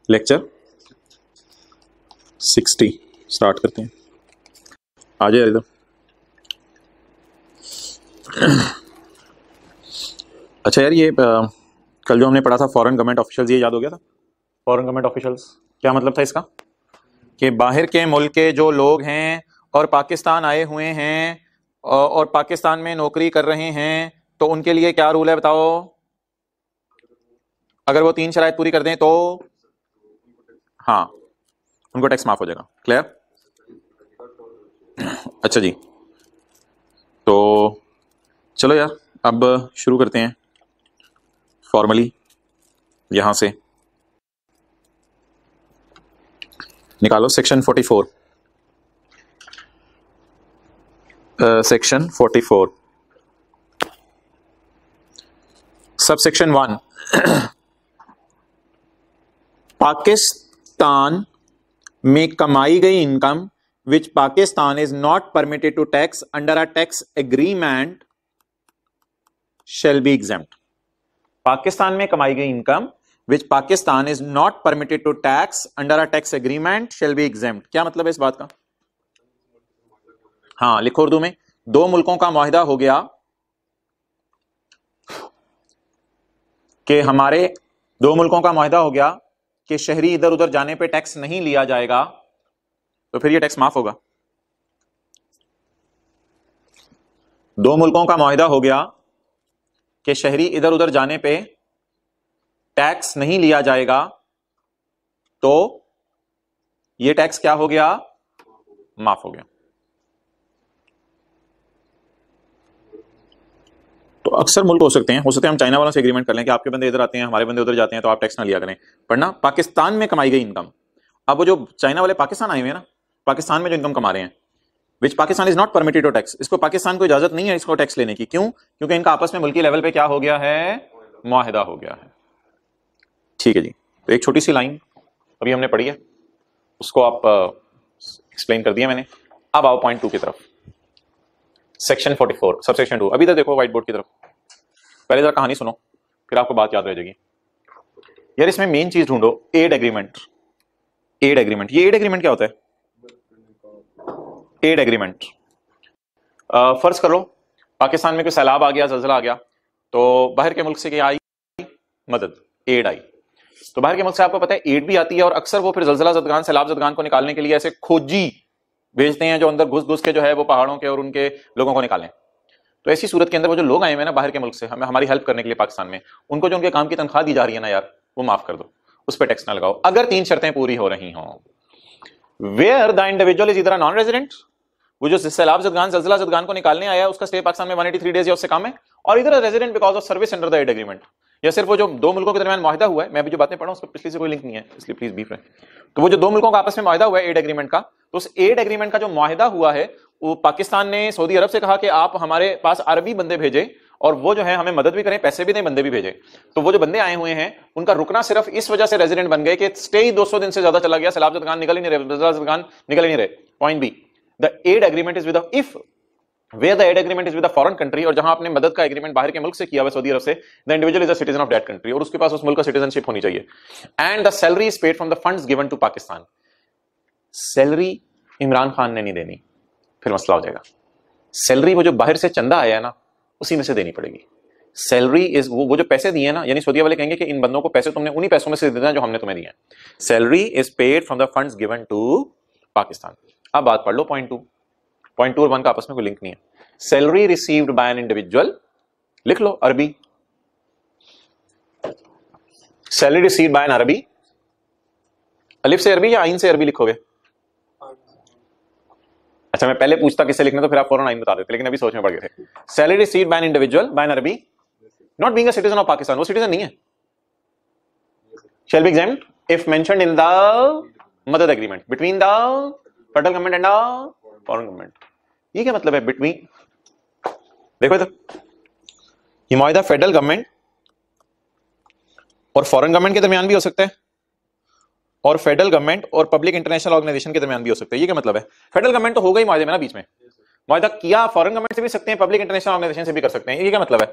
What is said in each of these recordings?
Lecture 60 start करते हैं। आ जाए इधर। अच्छा यार, ये कल जो हमने पढ़ा था फॉरेन गवर्नमेंट ऑफिशियल्स, ये याद हो गया था? फॉरेन गवर्नमेंट ऑफिशियल्स क्या मतलब था इसका? कि बाहर के मुल्क के जो लोग हैं और पाकिस्तान आए हुए हैं और पाकिस्तान में नौकरी कर रहे हैं, तो उनके लिए क्या रूल है बताओ? अगर वो 3 शराइत पूरी कर दें तो हाँ, उनको टैक्स माफ हो जाएगा। क्लियर? अच्छा जी, तो चलो यार अब शुरू करते हैं फॉर्मली। यहां से निकालो section 44। Section 44 sub section 1, Pakistan में कमाई गई income which Pakistan is not permitted to tax under a tax agreement shall be exempt। Pakistan में कमाई गई income which Pakistan is not permitted to tax under a tax agreement shall be exempt। क्या मतलब है इस बात का? हाँ, लिखो उर्दू में। दो मुल्कों का मुआहिदा हो गया कि हमारे दो मुल्कों का मुआहिदा हो गया कि शहरी इधर उधर जाने पे टैक्स नहीं लिया जाएगा, तो फिर ये टैक्स माफ होगा। दो मुल्कों का मुआहिदा हो गया कि शहरी इधर उधर जाने पे टैक्स नहीं लिया जाएगा, तो ये टैक्स क्या हो गया? माफ हो गया। तो अक्सर मुल्क हो सकते हैं हम चाइना वालों से एग्रीमेंट कर लें कि आपके बंदे इधर आते हैं, हमारे बंदे उधर जाते हैं, तो आप टैक्स ना लिया करें। पर ना, पाकिस्तान में कमाई गई इनकम, अब वो जो चाइना वाले पाकिस्तान आए हुए हैं ना, पाकिस्तान में जो इनकम कमा रहे हैं, which Pakistan is not permitted to tax, इसको पाकिस्तान को इजाजत नहीं है इसको टैक्स लेने की। क्यों? क्योंकि इनका आपस में मुल्की लेवल पे क्या हो गया है? मुआहिदा हो गया है। ठीक है जी, तो एक छोटी सी लाइन अभी हमने पढ़ी है, उसको आप एक्सप्लेन कर दिया मैंने। अब आओ पॉइंट 2 की तरफ, सेक्शन 44 सब सेक्शन 2। अभी तक देखो व्हाइट बोर्ड की तरफ, पहले जरा कहानी सुनो, फिर आपको बात याद रह जाएगी। यार इसमें मेन चीज ढूंढो, एड एग्रीमेंट। एड एग्रीमेंट, ये एड एग्रीमेंट क्या होता है? एड एग्रीमेंट, फर्ज करो पाकिस्तान में कोई सैलाब आ गया, जलजला आ गया, तो बाहर के मुल्क से क्या आई? मदद, एड आई। तो बाहर के मुल्क से आपको पता है एड भी आती है, और अक्सर वो फिर जलजला जदगान, सैलाब जदगान को निकालने के लिए ऐसे खोजी भेजते हैं जो अंदर घुस घुस के जो है वो पहाड़ों के और उनके लोगों को निकालें। तो ऐसी सूरत के अंदर वो जो लोग आए हुए ना बाहर के मुल्क से हमारी हेल्प करने के लिए पाकिस्तान में, उनको जो उनके काम की तनख्वाह दी जा रही है ना यार, वो माफ कर दो, उस पर टैक्स ना लगाओ, अगर 3 शर्तें पूरी हो रही हों। वेयर द इंडिविजुअल इज इधर नॉन रेजिडेंट, वो जो सैलाब जदगान, जलजला जदगान को निकालने आया, उसका स्टे पाकिस्तान में 183 डेज या उससे कम है, और इधर resident because of service under the aid agreement, या सिर्फ वो जो दो मुल्कों के दरमियान मुआहिदा हुआ है, मैं अभी जो बातें पढ़ा हूं उसका पिछले से कोई लिंक नहीं है, इसलिए प्लीज बीफ रहे। तो वो जो दो मुल्कों का आपस में मुआहिदा हुआ है एड एग्रीमेंट का, तो उस एड एग्रीमेंट का जो मुआहिदा हुआ है, वो पाकिस्तान ने सऊदी अरब से कहा कि आप हमारे पास अरबी बंदे भेजे और वो जो है हमें मदद भी करें, पैसे भी दें, बंदे भी भेजे। तो वो जो बंदे आए हुए हैं उनका रुकना सिर्फ इस वजह से रेजिडेंट बन गए कि स्टे ही 200 दिन से ज्यादा चला गया, सैलाब जदगान निकल ही नहीं रहे, जदगान निकल ही नहीं रहे। Point B, the aid agreement is with if where the aid agreement is with a foreign country, और जहां आपने मदद का एग्रीमेंट बाहर के मुल्क से किया हुआ सऊदी अरब से, the individual is a citizen of that country, और उसके पास उस मुल्क का सिटीजनशिप होनी चाहिए, and the salary is paid from the funds given to Pakistan। Salary Imran Khan ने नहीं देनी, फिर मसला हो जाएगा। सैलरी वो जो बाहर से चंदा आया है ना, उसी में से देनी पड़ेगी। सैलरी इज वो जो पैसे दिए ना, यानी सऊदी वाले कहेंगे कि इन बंदों को पैसे तुमने उन्हीं पैसों में से देना जो हमने तुम्हें दिए। Salary is paid from the funds given to Pakistan. अब बात पढ़ लो पॉइंट 2 और 1 का आपस में कोई लिंक नहीं है। Salary received by an individual, लिख लो अरबी, सैलरी रिसीव्ड बाय एन अरबी, अलिफ से अरबी या आइन से अरबी लिखोगे? अच्छा, मैं पहले पूछता किससे लिखना तो फिर आप फौरन आइन बता देते, लेकिन अभी सोच में पड़ गए थे। Salary received by an individual by an अरबी not being a citizen of Pakistan, वो सिटीजन नहीं है, shall be exempt if mentioned in the मदद agreement between the federal government and the foreign government. ये क्या मतलब है बिटवीन? देखो इधर, ये मुआहिदा फेडरल गवर्नमेंट और फॉरेन गवर्नमेंट के दरमियान भी हो सकता है, और फेडरल गवर्नमेंट और पब्लिक इंटरनेशनल ऑर्गेनाइजेशन के दरमियान भी हो सकता है। ये क्या मतलब है? फेडरल गवर्नमेंट तो हो गई मुआहिदे में ना, बीच में मुआहिदा किया, फॉरेन गवर्नमेंट से भी सकते हैं, पब्लिक इंटरनेशनल ऑर्गेनाइजेशन से भी कर सकते हैं। ये क्या मतलब है?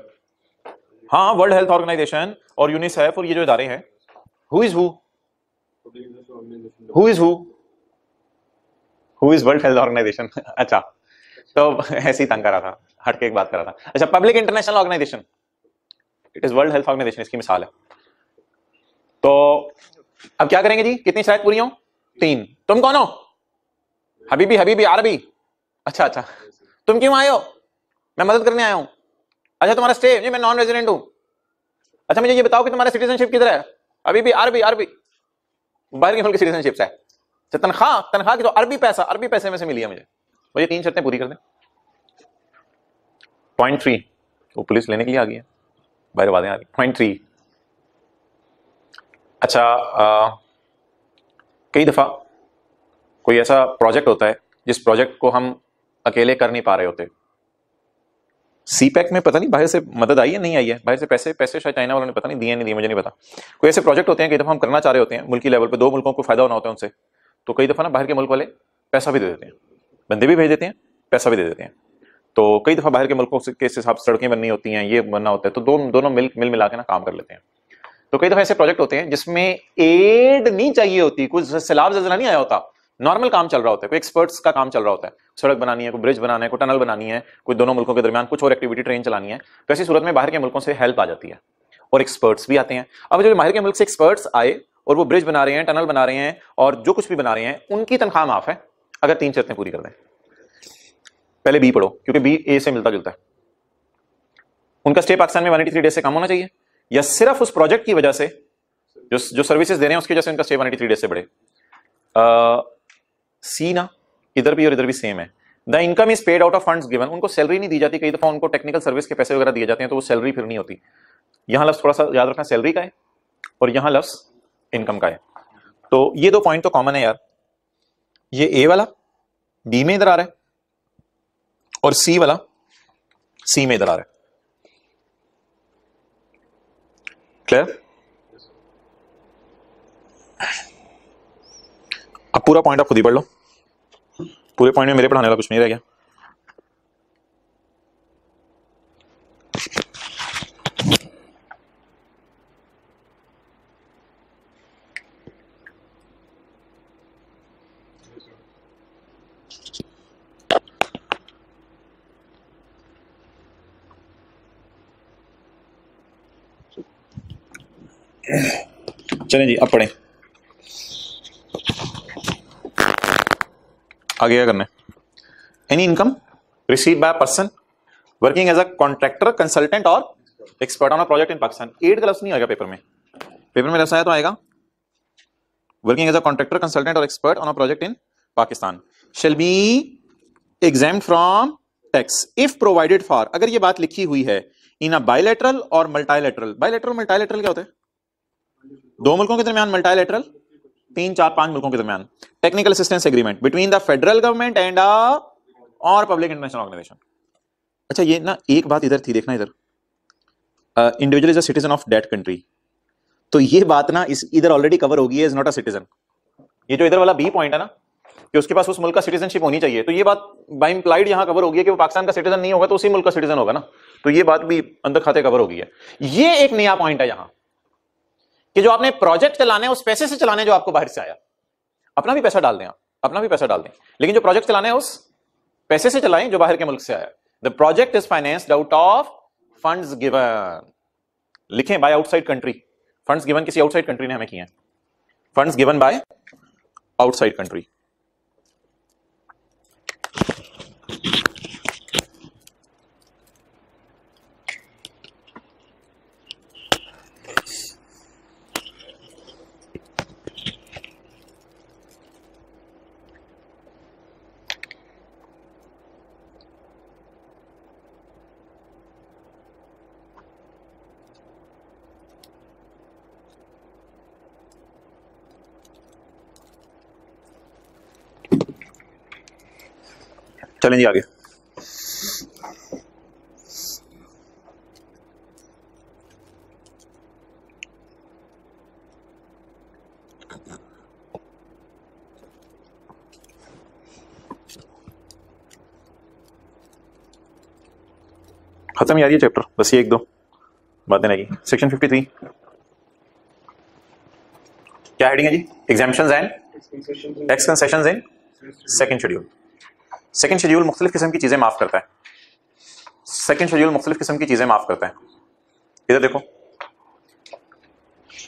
हाँ, वर्ल्ड हेल्थ ऑर्गेनाइजेशन और यूनिसेफ और ये जो इदारे हैं, हु इज हु? हु इज हु इज वर्ल्ड हेल्थ ऑर्गेनाइजेशन? अच्छा, तो ऐसे ही तंग करा था, हटके एक बात करा था। अच्छा, public international organization, it is World Health Organization, इसकी मिसाल है। तो अब क्या करेंगे जी, कितनी शर्त पूरी हो? 3। तुम कौन हो? हबीबी, हबीबी अरबी। अच्छा अच्छा, तुम क्यों आए हो? मैं मदद करने आया हूं। अच्छा, तुम्हारा स्टे? जी मैं नॉन रेजिडेंट हूं। अच्छा, मुझे ये बताओ कि तुम्हारा सिटीजनशिप किधर है? हबीबी अरबी अरबी, बाहर के मुल्क की सिटीजनशिप है। तो तनख्वाह की तो अरबी पैसे में से मिली है मुझे। वो ये 3 शर्तें पूरी कर दें। पॉइंट 3, वो पुलिस लेने के लिए आ गई है, बाहर बातें आ रही। पॉइंट 3, अच्छा कई दफा कोई ऐसा प्रोजेक्ट होता है जिस प्रोजेक्ट को हम अकेले कर नहीं पा रहे होते। सीपैक में पता नहीं बाहर से मदद आई है नहीं आई है, बाहर से पैसे शायद चाइना वालों ने पता नहीं दिए नहीं दिए, मुझे नहीं पता। कोई ऐसे प्रोजेक्ट होते हैं कई दफा हम करना चाह रहे होते हैं मुल्की लेवल पे, 2 मुल्कों को फायदा होना होता है उनसे, तो कई दफा ना बाहर के मुल्क वाले पैसा भी दे देते हैं, बंदे भी भेज देते हैं, पैसा भी दे देते हैं। तो कई दफा बाहर के मुल्कों के हिसाब से सड़कें बननी होती हैं, ये बनना होता है, तो दोनों मिल मिला के ना काम कर लेते हैं। तो कई दफा ऐसे प्रोजेक्ट होते हैं जिसमें एड नहीं चाहिए होती, कुछ सैलाब जल्जला नहीं आया होता, नॉर्मल काम चल रहा होता है, कोई एक्सपर्ट्स का काम चल रहा होता है, सड़क बनानी है, कोई ब्रिज बनाना है, कोई टनल बनानी है, कोई दोनों मुल्कों के दरमियान कुछ और एक्टिविटी ट्रेन चलानी है। तो ऐसी सूरत में बाहर के मुल्कों से हेल्प आ जाती है और एक्सपर्ट्स भी आते हैं। अब जो बाहर के मुल्क से एक्सपर्ट्स आए और वो ब्रिज बना रहे हैं, टनल बना रहे हैं और जो कुछ भी बना रहे हैं, उनकी तनख्वाह माफ है अगर 3 शर्तें पूरी कर दें। पहले बी पढ़ो, क्योंकि बी ए से मिलता जुलता है। उनका स्टे पाकिस्तान में 183 डेज से कम होना चाहिए, या सिर्फ उस प्रोजेक्ट की वजह से जो सर्विसेज दे रहे हैं उसकी वजह से उनका स्टे 183 डेज से बढ़े। सी ना, इधर भी और इधर भी सेम है। The income is paid out of funds given, उनको सैलरी नहीं दी जाती, कई दफा उनको टेक्निकल सर्विस के पैसे वगैरह दिए जाते हैं तो वो सैलरी फिर नहीं होती। यहां लफ्ज थोड़ा सा याद रखना, सैलरी का है और यहां लफ्ज इनकम का है। तो ये 2 पॉइंट तो कॉमन है यार, ये ए वाला बी में इधर आ रहा है और सी वाला सी में इधर आ रहा है। क्लियर? अब पूरा पॉइंट आप खुद ही पढ़ लो, पूरे पॉइंट में मेरे पढ़ाने वाला कुछ नहीं रह गया। चलें जी, अब पढ़ें आगे क्या करना है। Any income receive by person working as a contractor, consultant or expert on a project in Pakistan. Aid का लफ्ज नहीं आएगा पेपर में लफ्ज आया तो आएगा working as a contractor, consultant or expert on a project in Pakistan shall be exempted from tax if provided for, अगर ये बात लिखी हुई है in a bilateral or multilateral. Bilateral multilateral क्या होता है? 2 मुल्कों के दरमियान, मल्टीलैटरल 3, 4, 5 मुल्कों के दरमियान। Technical assistance agreement between the federal government and और पब्लिक इंटरनेशनल ऑर्गेनाइजेशन। अच्छा, ये ना एक बात इधर थी, देखना इधर, individual is a citizen of that country, तो ये बात ना इस इधर ऑलरेडी कवर होगी, इज नॉट अ सिटीजन। ये जो इधर वाला बी पॉइंट है ना कि उसके पास उस मुल्क का सिटीजनशिप होनी चाहिए, तो ये बात बाय इंप्लाइड यहां कवर होगी कि वो पाकिस्तान का सिटीजन नहीं होगा तो उसी मुल्क का सिटीजन होगा ना, तो ये बात भी अंदर खाते कवर होगी है। ये एक नया पॉइंट है यहां कि जो आपने प्रोजेक्ट चलाने हैं उस पैसे से चलाने जो आपको बाहर से आया, अपना भी पैसा डाल दें, अपना भी पैसा डाल दें, लेकिन जो प्रोजेक्ट चलाने हैं उस पैसे से चलाएं जो बाहर के मुल्क से आया। The project is financed out of funds given, लिखें by outside country. Funds given किसी आउटसाइड कंट्री ने हमें किए हैं, funds given by outside country. चलें जी आगे। खत्म यार ये चैप्टर, बस ये 1-2 बातें रहेगी। सेक्शन 53 क्या हेडिंग है जी? Exemptions and tax concessions in second schedule. Second schedule मुख्तलिफ किस्म की चीजें माफ करता है। सेकंड शेड्यूल मुख्तलिफ किस्म की चीजें माफ करता है। इधर देखो,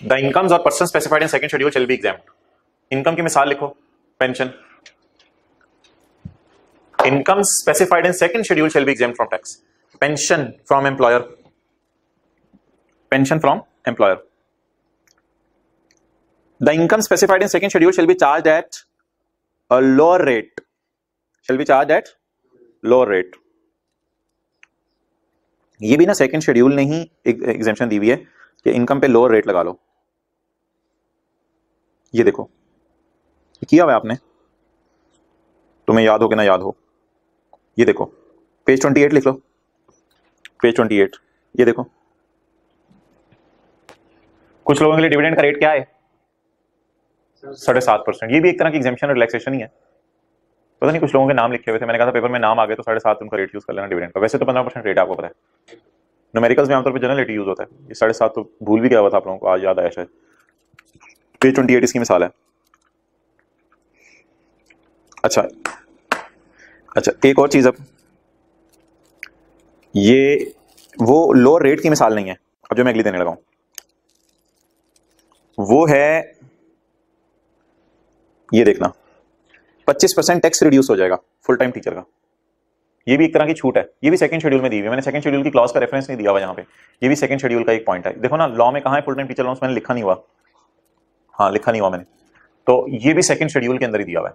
द इनकम्स और person specified in second schedule shall be exempt. Income की मिसाल लिखो, pension. Income specified in second schedule shall be exempt from tax. Pension from employer, pension from employer. The income specified in second schedule shall be charged at a lower rate. Shall be charged at lower rate. ये भी ना second schedule ने ही exemption दी हुई है कि income पे lower rate लगा लो। ये देखो, ये किया हुआ है आपने, तुम्हें याद हो कि ना याद हो। ये देखो पेज 28 लिख लो, पेज 28। ये देखो, कुछ लोगों के लिए डिविडेंड का रेट क्या है? 7.5%। ये भी एक तरह की एग्जेम्पशन रिलैक्सेशन ही है। पता नहीं कुछ लोगों के नाम लिखे हुए थे, मैंने कहा था पेपर में नाम आ गए तो 7.5 उनका रेट यूज कर लेना डिविडेंड का। वैसे तो 15% रेट आपको पता है, न्यूमेरिकल्स में आमतौर पर जनरल रेट यूज होता है। ये 7.5 तो भूल भी गया हुआ था आप लोगों को, आज याद आया शायद। पेज 28 इसकी मिसाल है। अच्छा, एक और चीज, अब ये वो लोअर रेट की मिसाल नहीं है। अब जो मैं अगली देने लगा हूं वो है, ये देखना, 25% टैक्स रिड्यूस हो जाएगा फुल टाइम टीचर का। ये भी एक तरह की छूट है, ये भी सेकंड शेड्यूल में दी हुई है। मैंने सेकंड शेड्यूल की क्लॉज का रेफरेंस नहीं दिया हुआ यहाँ पे, ये भी सेकंड शेड्यूल का एक पॉइंट है। देखो ना, लॉ में कहाँ है फुल टाइम टीचर अलाउंस? मैंने लिखा नहीं हुआ, हाँ लिखा नहीं हुआ मैंने, तो ये भी सेकंड शेड्यूल के अंदर ही दिया हुआ है।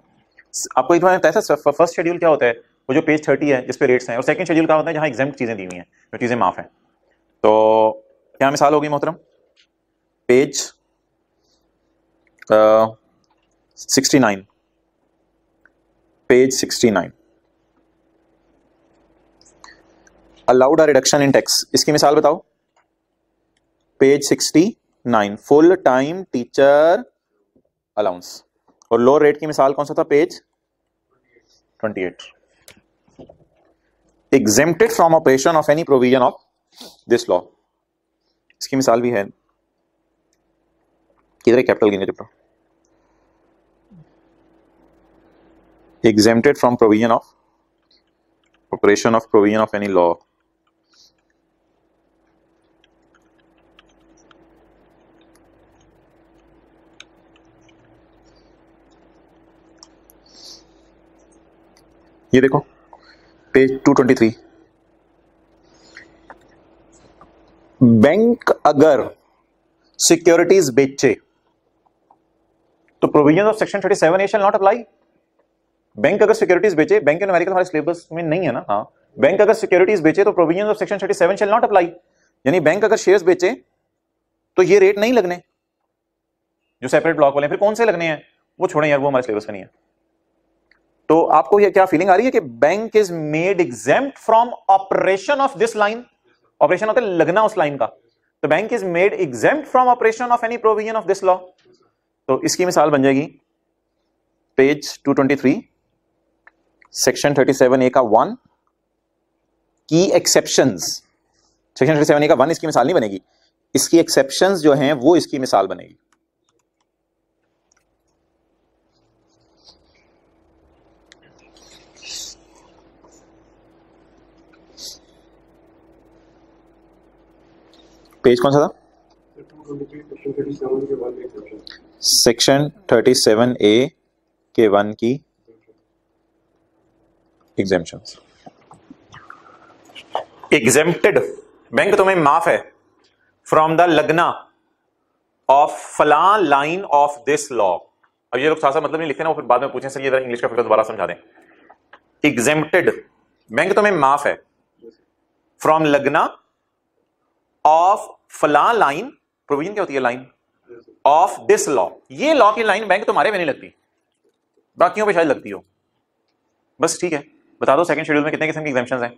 आपको एक बार ऐसा, फर्स्ट शेड्यूल क्या होता है, वो जो पेज 30 है जिसपे रेट्स हैं, और सेकंड शेड्यूल क्या होता है जहाँ एग्जाम्प्ट चीजें दी हुई हैं, जो चीजें माफ हैं। तो क्या मिसाल होगी मोहतरम? Page 69, page 69, allowed a reduction in tax. इसकी मिसाल बताओ। Page 69, full time teacher allowance. और लोअर रेट की मिसाल कौन सा था? Page 28। Exempted from operation of any provision of this law. इसकी मिसाल भी है, किधर है कैपिटल गिने चुका। exempted from provision of operation of provision of any law। ये देखो पेज 223, बैंक अगर सिक्योरिटीज बेचे तो provision of section 37A shall not apply. Bank अगर सिक्योरिटीज बेचे, बैंक के न्यूमेरिकल हमारे सिलेबस में नहीं है ना, हाँ, बैंक अगर सिक्योरिटीज बेचे तो provision of section 37 shall not apply. यानी बैंक अगर शेयर्स बेचे तो ये रेट नहीं लगने जो सेपरेट ब्लॉक वाले हैं। फिर कौन से लगने हैं वो छोड़ें यार, वो हमारे सिलेबस का नहीं है। तो आपको ये क्या फीलिंग आ रही है कि bank is made exempt from operation of this line. Operation होता है लगना उस लाइन का, तो bank is made exempt from operation of any provision of this law. तो इसकी मिसाल बन जाएगी पेज 223, सेक्शन 37A का 1 की एक्सेप्शंस। सेक्शन 37A का 1 इसकी मिसाल नहीं बनेगी, इसकी एक्सेप्शंस जो हैं वो इसकी मिसाल बनेगी। पेज कौन सा था? सेक्शन 37A के 1 की एग्जेम्पशंस। एग्जेम्प्टेड, बैंक तुम्हें माफ है फ्रॉम द लगना ऑफ फलां लाइन ऑफ दिस लॉ। अब ये लोग साथ मतलब नहीं लिखते ना, वो फिर बाद में पूछें सर ये इंग्लिश का फिर दोबारा समझा दें। एग्जेम्प्टेड, बैंक तुम्हें माफ है फ्रॉम लगना ऑफ फलां लाइन, प्रोविजन क्या होती है? Line of this law. ये लॉ की लाइन बैंक तुम्हारे में नहीं लगती, बाकियों पे शायद लगती हो। बस ठीक है, बता दो सेकंड शेड्यूल में कितने किस्म की एग्जेम्पशंस हैं?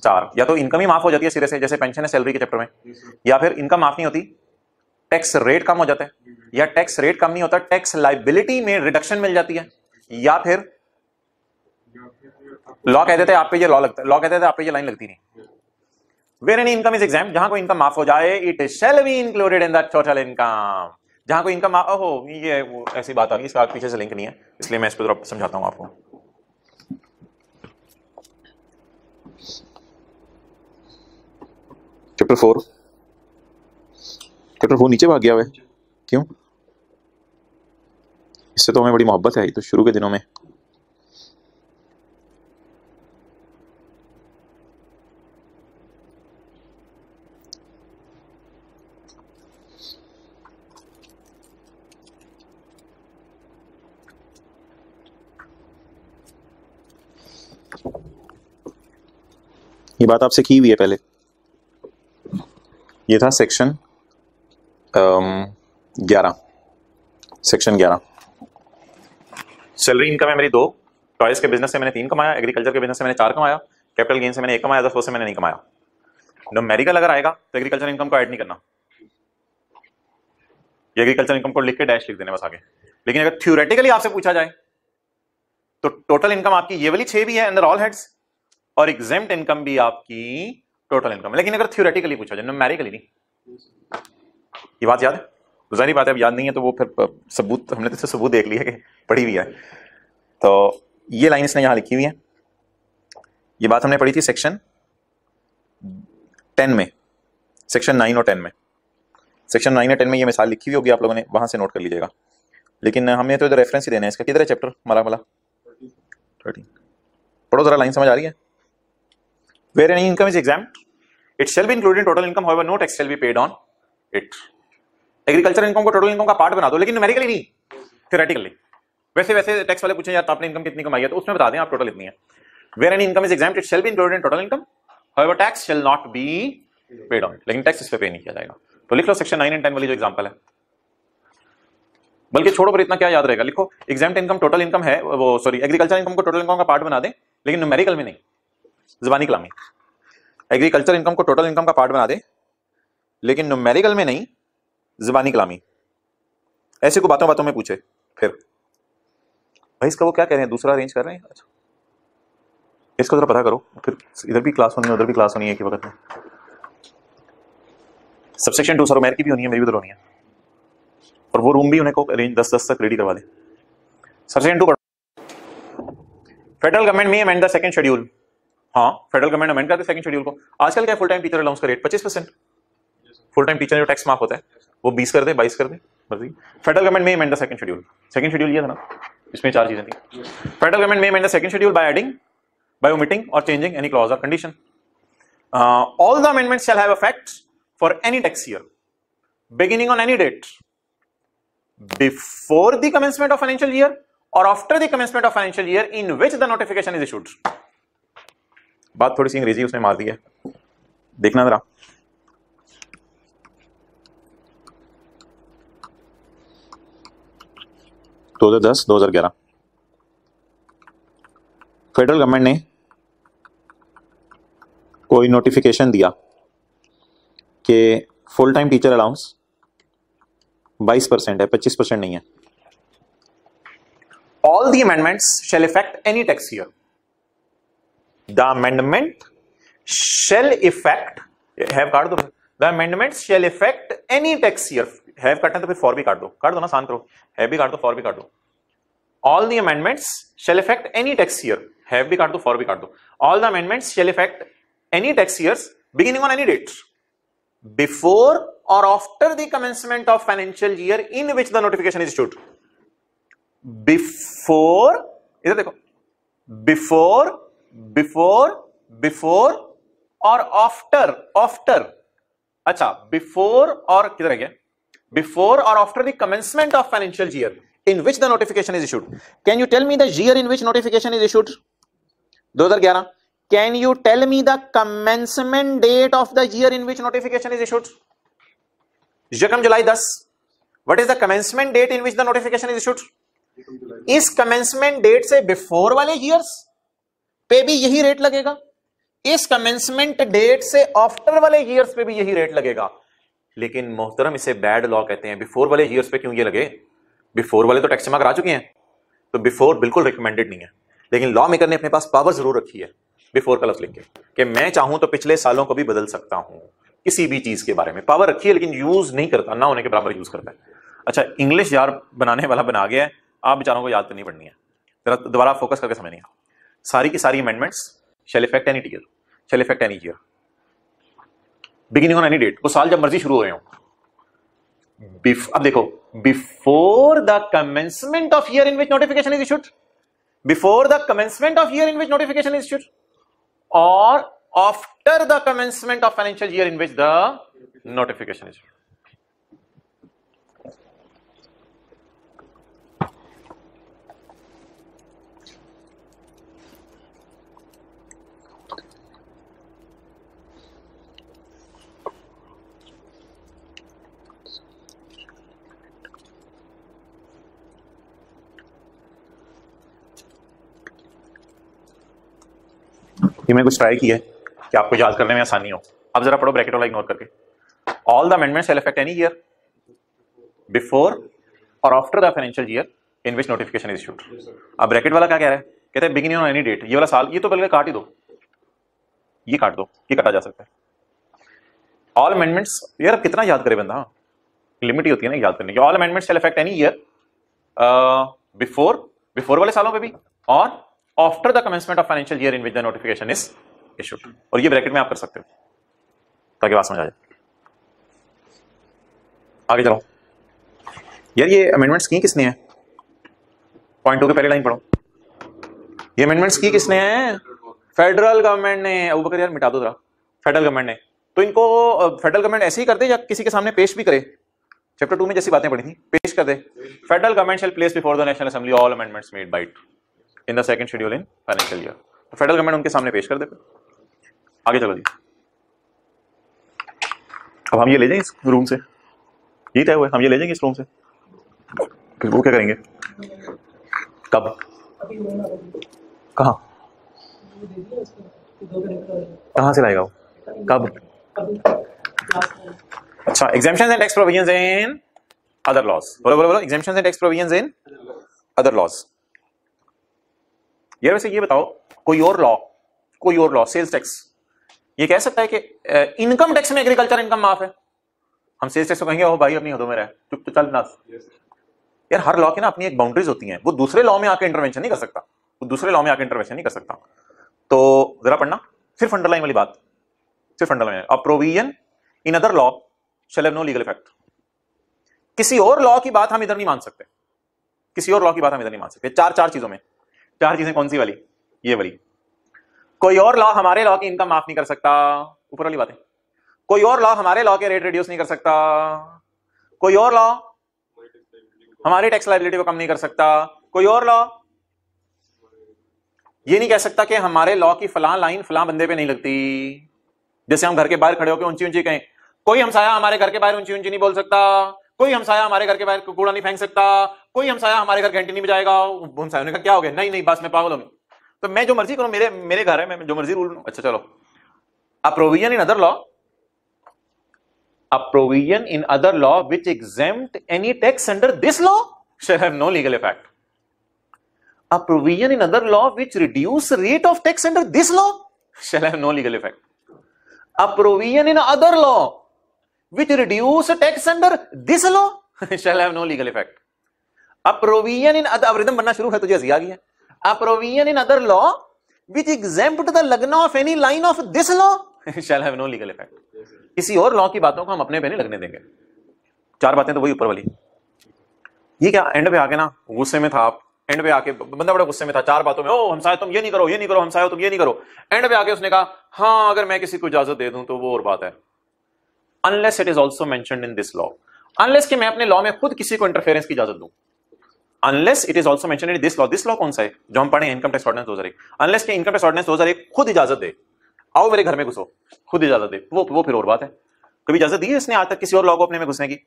4। या तो इनकम ही माफ हो जाती है सिरे से, जैसे पेंशन है सैलरी के चैप्टर में, या फिर इनकम माफ नहीं होती, टैक्स रेट कम हो जाता है, या टैक्स रेट कम नहीं होता, टैक्स लाइबिलिटी में रिडक्शन मिल जाती है, या फिर लॉ कह देते हैं आप पे ये लॉ लगता है, लॉ कहते थे आप पे ये लाइन लगती नहीं। Where any income is exempt, जहां कोई इनकम माफ हो जाए, it shall be included in the total income. जहां कोई इनकम हो, ये वो ऐसी बात आ गई, इसका पीछे से लिंक नहीं है, इसलिए मैं इस पर समझाता हूं आपको। चैप्टर 4 नीचे भाग गया हुआ है, क्यों? इससे तो हमें बड़ी मोहब्बत है, तो शुरू के दिनों में। ये बात आपसे की हुई है पहले। ये था सेक्शन 11, सेक्शन 11। सैलरी इनकम है मेरी 2, टॉयज के बिजनेस से मैंने 3 कमाया, एग्रीकल्चर के बिजनेस से मैंने 4 कमाया, कैपिटल गेन से मैंने 1 कमाया, 10 से मैंने नहीं कमाया। न्यूमेरिकल अगर आएगा तो एग्रीकल्चर इनकम को ऐड नहीं करना, ये एग्रीकल्चर इनकम को लिख के डैश लिख देने बस आगे। लेकिन अगर थ्योरेटिकली आपसे पूछा जाए तो टोटल इनकम आपकी ये वाली 6 भी है अंडर ऑल हेड्स, और एग्जेम्प्ट इनकम भी आपकी टोटल इनकम है। लेकिन अगर थ्योरेटिकली पूछा जाए, न्यूमेरिकली नहीं। ये बात याद है? जाहिर बात है, अब याद नहीं है तो वो फिर सबूत, हमने तो सबूत देख लिया कि पढ़ी हुई है। तो ये लाइन इसने यहां लिखी हुई है, ये बात हमने पढ़ी थी सेक्शन 10 में, सेक्शन 9 और 10 में। सेक्शन 9 और 10 में ये मिसाल लिखी हुई होगी, आप लोगों ने वहां से नोट कर लीजिएगा। लेकिन हमें तो इधर रेफरेंस ही देना है इसका। किधर है चैप्टर? मला 13 पढ़ो जरा, लाइन समझ आ रही है? Where any income is exempt, it shall be included in total income, however no tax shall be paid on it. Agriculture income को टोटल इनकम का पार्ट बना दो, लेकिन न्यूमेरिकली नहीं, थ्योरेटिकली। वैसे टैक्स वाले पूछे यार तो आपने इनकम कितनी कमाई है, तो उसमें बता दें आप टोटल इतनी है। Where any income is exempt, it shall be included in total income, however tax shall not be paid on it. लेकिन टैक्स इस पे पे नहीं किया जाएगा। तो लिख लो सेक्शन 9 और 10 वाली जो एग्जांपल है, बल्कि छोड़ो पर इतना क्या याद रहेगा, लिखो एग्जेम्प्ट इनकम टोटल इनकम है, वो सॉरी एग्रीकल्चर इनकम को टोटल इनकम का पार्ट बना दे, लेकिन न्यूमेरिकल में नहीं, ज़बानी कलामी। एग्रीकल्चर इनकम को टोटल इनकम का पार्ट बना दे, लेकिन न्यूमेरिकल में नहीं, ज़बानी कलामी। ऐसे को बातों बातों में पूछे, फिर भाई इसका वो क्या कह रहे हैं, दूसरा अरेंज कर रहे हैं। अच्छा, इसको जरा पता करो, फिर इधर भी क्लास होनी है, उधर भी क्लास होनी है एक ही वक्त में। सबसेक्शन 2 सरोमेर की भी होनी है, मेरी भी उधर होनी है, और वो रूम भी उन्हें को अरेंज 10-10 तक रेडी करवा दे। सबसेक्शन 2 फेडरल गवर्नमेंट में अमेंड द सेकंड शेड्यूल। हाँ, फेडरल गवर्नमेंट अमेंड करते सेकंड शेड्यूल को। आजकल क्या फुल टाइम टीचर अलाउंस का रेट 25%, फुल टाइम टीचर जो टैक्स माफ होता है वो 20 कर दे, 22 कर दे, मर्जी। फेडरल गवर्नमेंट में amend the second schedule. Second schedule ये था ना, इसमें 4 चीजें थी। फेडरल गवर्नमेंट में amend the second schedule by adding, by omitting और चेंजिंग एनी क्लॉज और condition. All the amendments shall have effect for any tax year beginning on any date before the commencement of financial year or after the commencement of financial year in which the notification is issued. बात थोड़ी सी अंग्रेजी उसने मार दी है, देखना जरा। तो 2010-2011 federal government ने कोई नोटिफिकेशन दिया कि फुल टाइम टीचर अलाउंस 22% है, 25% नहीं है। All the amendments shall affect any tax year. The amendment shall affect, have काट दो, the amendments shall affect any tax year. have काटना तो फिर for भी काट दो ना, आसान करो, have भी काट दो, for भी काट दो। All the amendments shall affect any tax year. have भी काट दो, for भी काट दो। All the amendments shall affect any tax years beginning on any date before or after the commencement of financial year in which the notification is issued. Before, इधर देखो, before और after, अच्छा before और किधर है क्या, before or after the commencement of financial year in which the notification is issued. Can you tell me the year in which notification is issued? 2011. Can you tell me the commencement date of the year in which notification is issued? यकम जुलाई 10. What is the commencement date in which the notification is issued? इस commencement date से before वाले years पे भी यही rate लगेगा, इस commencement date से after वाले years पे भी यही रेट लगेगा। लेकिन मोहतरम इसे बैड लॉ कहते हैं। बिफोर वाले years पे क्यों ये लगे? बिफोर वाले तो टैक्स जमा करा चुके हैं, तो बिफोर बिल्कुल रिकमेंडेड नहीं है। लेकिन लॉ मेकर ने अपने पास पावर जरूर रखी है बिफोर का लफ्ज लिख के कि मैं चाहूं तो पिछले सालों को भी बदल सकता हूं किसी भी चीज के बारे में। पावर रखी है लेकिन यूज नहीं करता, ना होने के बराबर यूज करता है। अच्छा, इंग्लिश यार बनाने वाला बना गया है, आप बेचारों को याद करनी पड़नी है, जरा दोबारा फोकस करके समझनी है। सारी की सारी amendments shall effect any year, shall effect any year, beginning on any date, वो साल जब मर्जी शुरू हो रहे हो। अब देखो, before the commencement of year in which notification is issued, before the commencement of year in which notification is issued, or after the commencement of financial year in which the notification is. ये मैंने कुछ try किया है कि आपको याद करने में आसानी हो। अब जरा पढ़ो ब्रैकेट वाला इग्नोर करके। All the amendments shall affect any year before or after the financial year in which notification is issued. अब ब्रैकेट वाला क्या कह रहा है, कहते हैं बिगिनिंग ऑन एनी डेट, ये वाला साल, ये तो पहले काट ही दो, ये काट दो, ये काटा जा सकता है। ऑल अमेंडमेंट्स, यार कितना याद करे बंदा, लिमिट ही होती है ना याद करने की। All amendments shall affect any year before वाले सालों पे भी और after the commencement of financial year in which the notification is issued. और ये ब्रैकेट में आप कर सकते हो ताकि बात समझ आ जाए। आगे चलो यार, ये अमेंडमेंट्स की किसने है, पॉइंट 2 के पहले लाइन पढ़ो। ये अमेंडमेंट्स की किसने है, फेडरल गवर्नमेंट ने। अबू बकर यार मिटा दो जरा, फेडरल गवर्नमेंट ने। तो इनको फेडरल गवर्नमेंट ऐसे ही कर दे या किसी के सामने पेश भी करे, चैप्टर 2 में जैसी बातें पढ़ी थी, पेश कर दे। Federal government shall place before the national assembly all amendments made by it in the second schedule in financial year. तो फेडरल गवर्नमेंट उनके सामने पेश कर दे। आगे चलो जी, अब हम ये ले जाएंगे इस रूम से, ये तय हुआ, हम ये ले जाएंगे इस रूम से, फिर वो क्या करेंगे, कब, कहाँ, कहाँ से लाएगा वो, कब। अच्छा, exemptions and tax provisions in other laws, बोलो बोलो बोलो, exemptions and tax provisions in other laws. यार वैसे ये बताओ, कोई और लॉ सेल्स टैक्स ये कह सकता है कि इनकम टैक्स में एग्रीकल्चर इनकम माफ है, हम सेल्स टैक्स को कहेंगे ओ भाई अपनी हदों में रह, चुप तो चल ना। यार हर लॉ की ना अपनी एक बाउंड्रीज होती हैं, वो दूसरे लॉ में आके इंटरवेंशन नहीं कर सकता, वो दूसरे लॉ में आके इंटरवेंशन नहीं कर सकता। तो जरा पढ़ना, सिर्फ अंडरलाइन वाली बात, सिर्फ underline. A provision in other law shall have no legal effect. किसी और लॉ की बात हम इधर नहीं मान सकते, किसी और लॉ की बात हम इधर नहीं मान सकते। चार चीजों में, चार चीजें कौन सी वाली, ये वाली। कोई और लॉ हमारे लॉ की इनकम माफ नहीं कर सकता, ऊपर वाली बातें। कोई और लॉ हमारे लॉ के रेट रिड्यूस नहीं कर सकता, कोई और लॉ हमारी टैक्स लायबिलिटी को कम नहीं कर सकता, कोई और लॉ ये नहीं कह सकता कि हमारे लॉ की फलां लाइन फलां बंदे पे नहीं लगती। जैसे हम घर के बाहर खड़े होकर ऊंची ऊंची कहें, कोई हमसाया हमारे घर के बाहर ऊंची ऊंची नहीं बोल सकता, कोई हमसाया हमारे घर के बाहर कूड़ा नहीं फेंक सकता, कोई हमसाया हमारे घर घंटी नहीं बजाएगा। हमसाया ने कहा क्या हो गया, नहीं नहीं बस मैं पागल हूं, तो मैं जो मर्जी करूं, मेरे घर है, मैं जो मर्जी रूल। अच्छा चलो, a provision in other law, a provision in other law which exempt any tax under this law shall have no legal effect. A provision in other law which reduce rate of tax under this law shall have no legal effect. A provision in other law which reduce tax under this law shall have no legal effect. A provision in other, अब rhythm बनना शुरू है, तुझे हंसी आ गई है। A provision in other law which exempt the लगना of any line of this law shall have no legal effect. किसी और लॉ की बातों को हम अपने पे नहीं लगने देंगे। चार बातें तो वही ऊपर वाली। ये क्या एंड पे आके ना गुस्से में था आप, एंड पे आके बंदा बड़ा गुस्से में था चार बातों में, ओ हमसाया तुम ये नहीं करो, ये नहीं करो, हमसाया तुम ये नहीं करो। एंड पे आके उसने कहा हाँ अगर मैं किसी को इजाजत दे दूं तो वो और बात है। Unless it is also mentioned in this law, unless कि मैं अपने लॉ में खुद किसी को इंटरफेरेंस की इजाजत दूं, unless it is also mentioned in this law, this law कौन सा है जो हम पढ़े, इनकम टैक्स ऑर्डिनेंस 2001, unless कि इनकम टैक्स ऑर्डिनेंस 2001 खुद इजाजत दे, आओ मेरे घर में घुसो, खुद इजाजत दे, वो फिर और बात है। कभी इजाजत दी है इसने आज तक किसी और लॉ को अपने में घुसने की?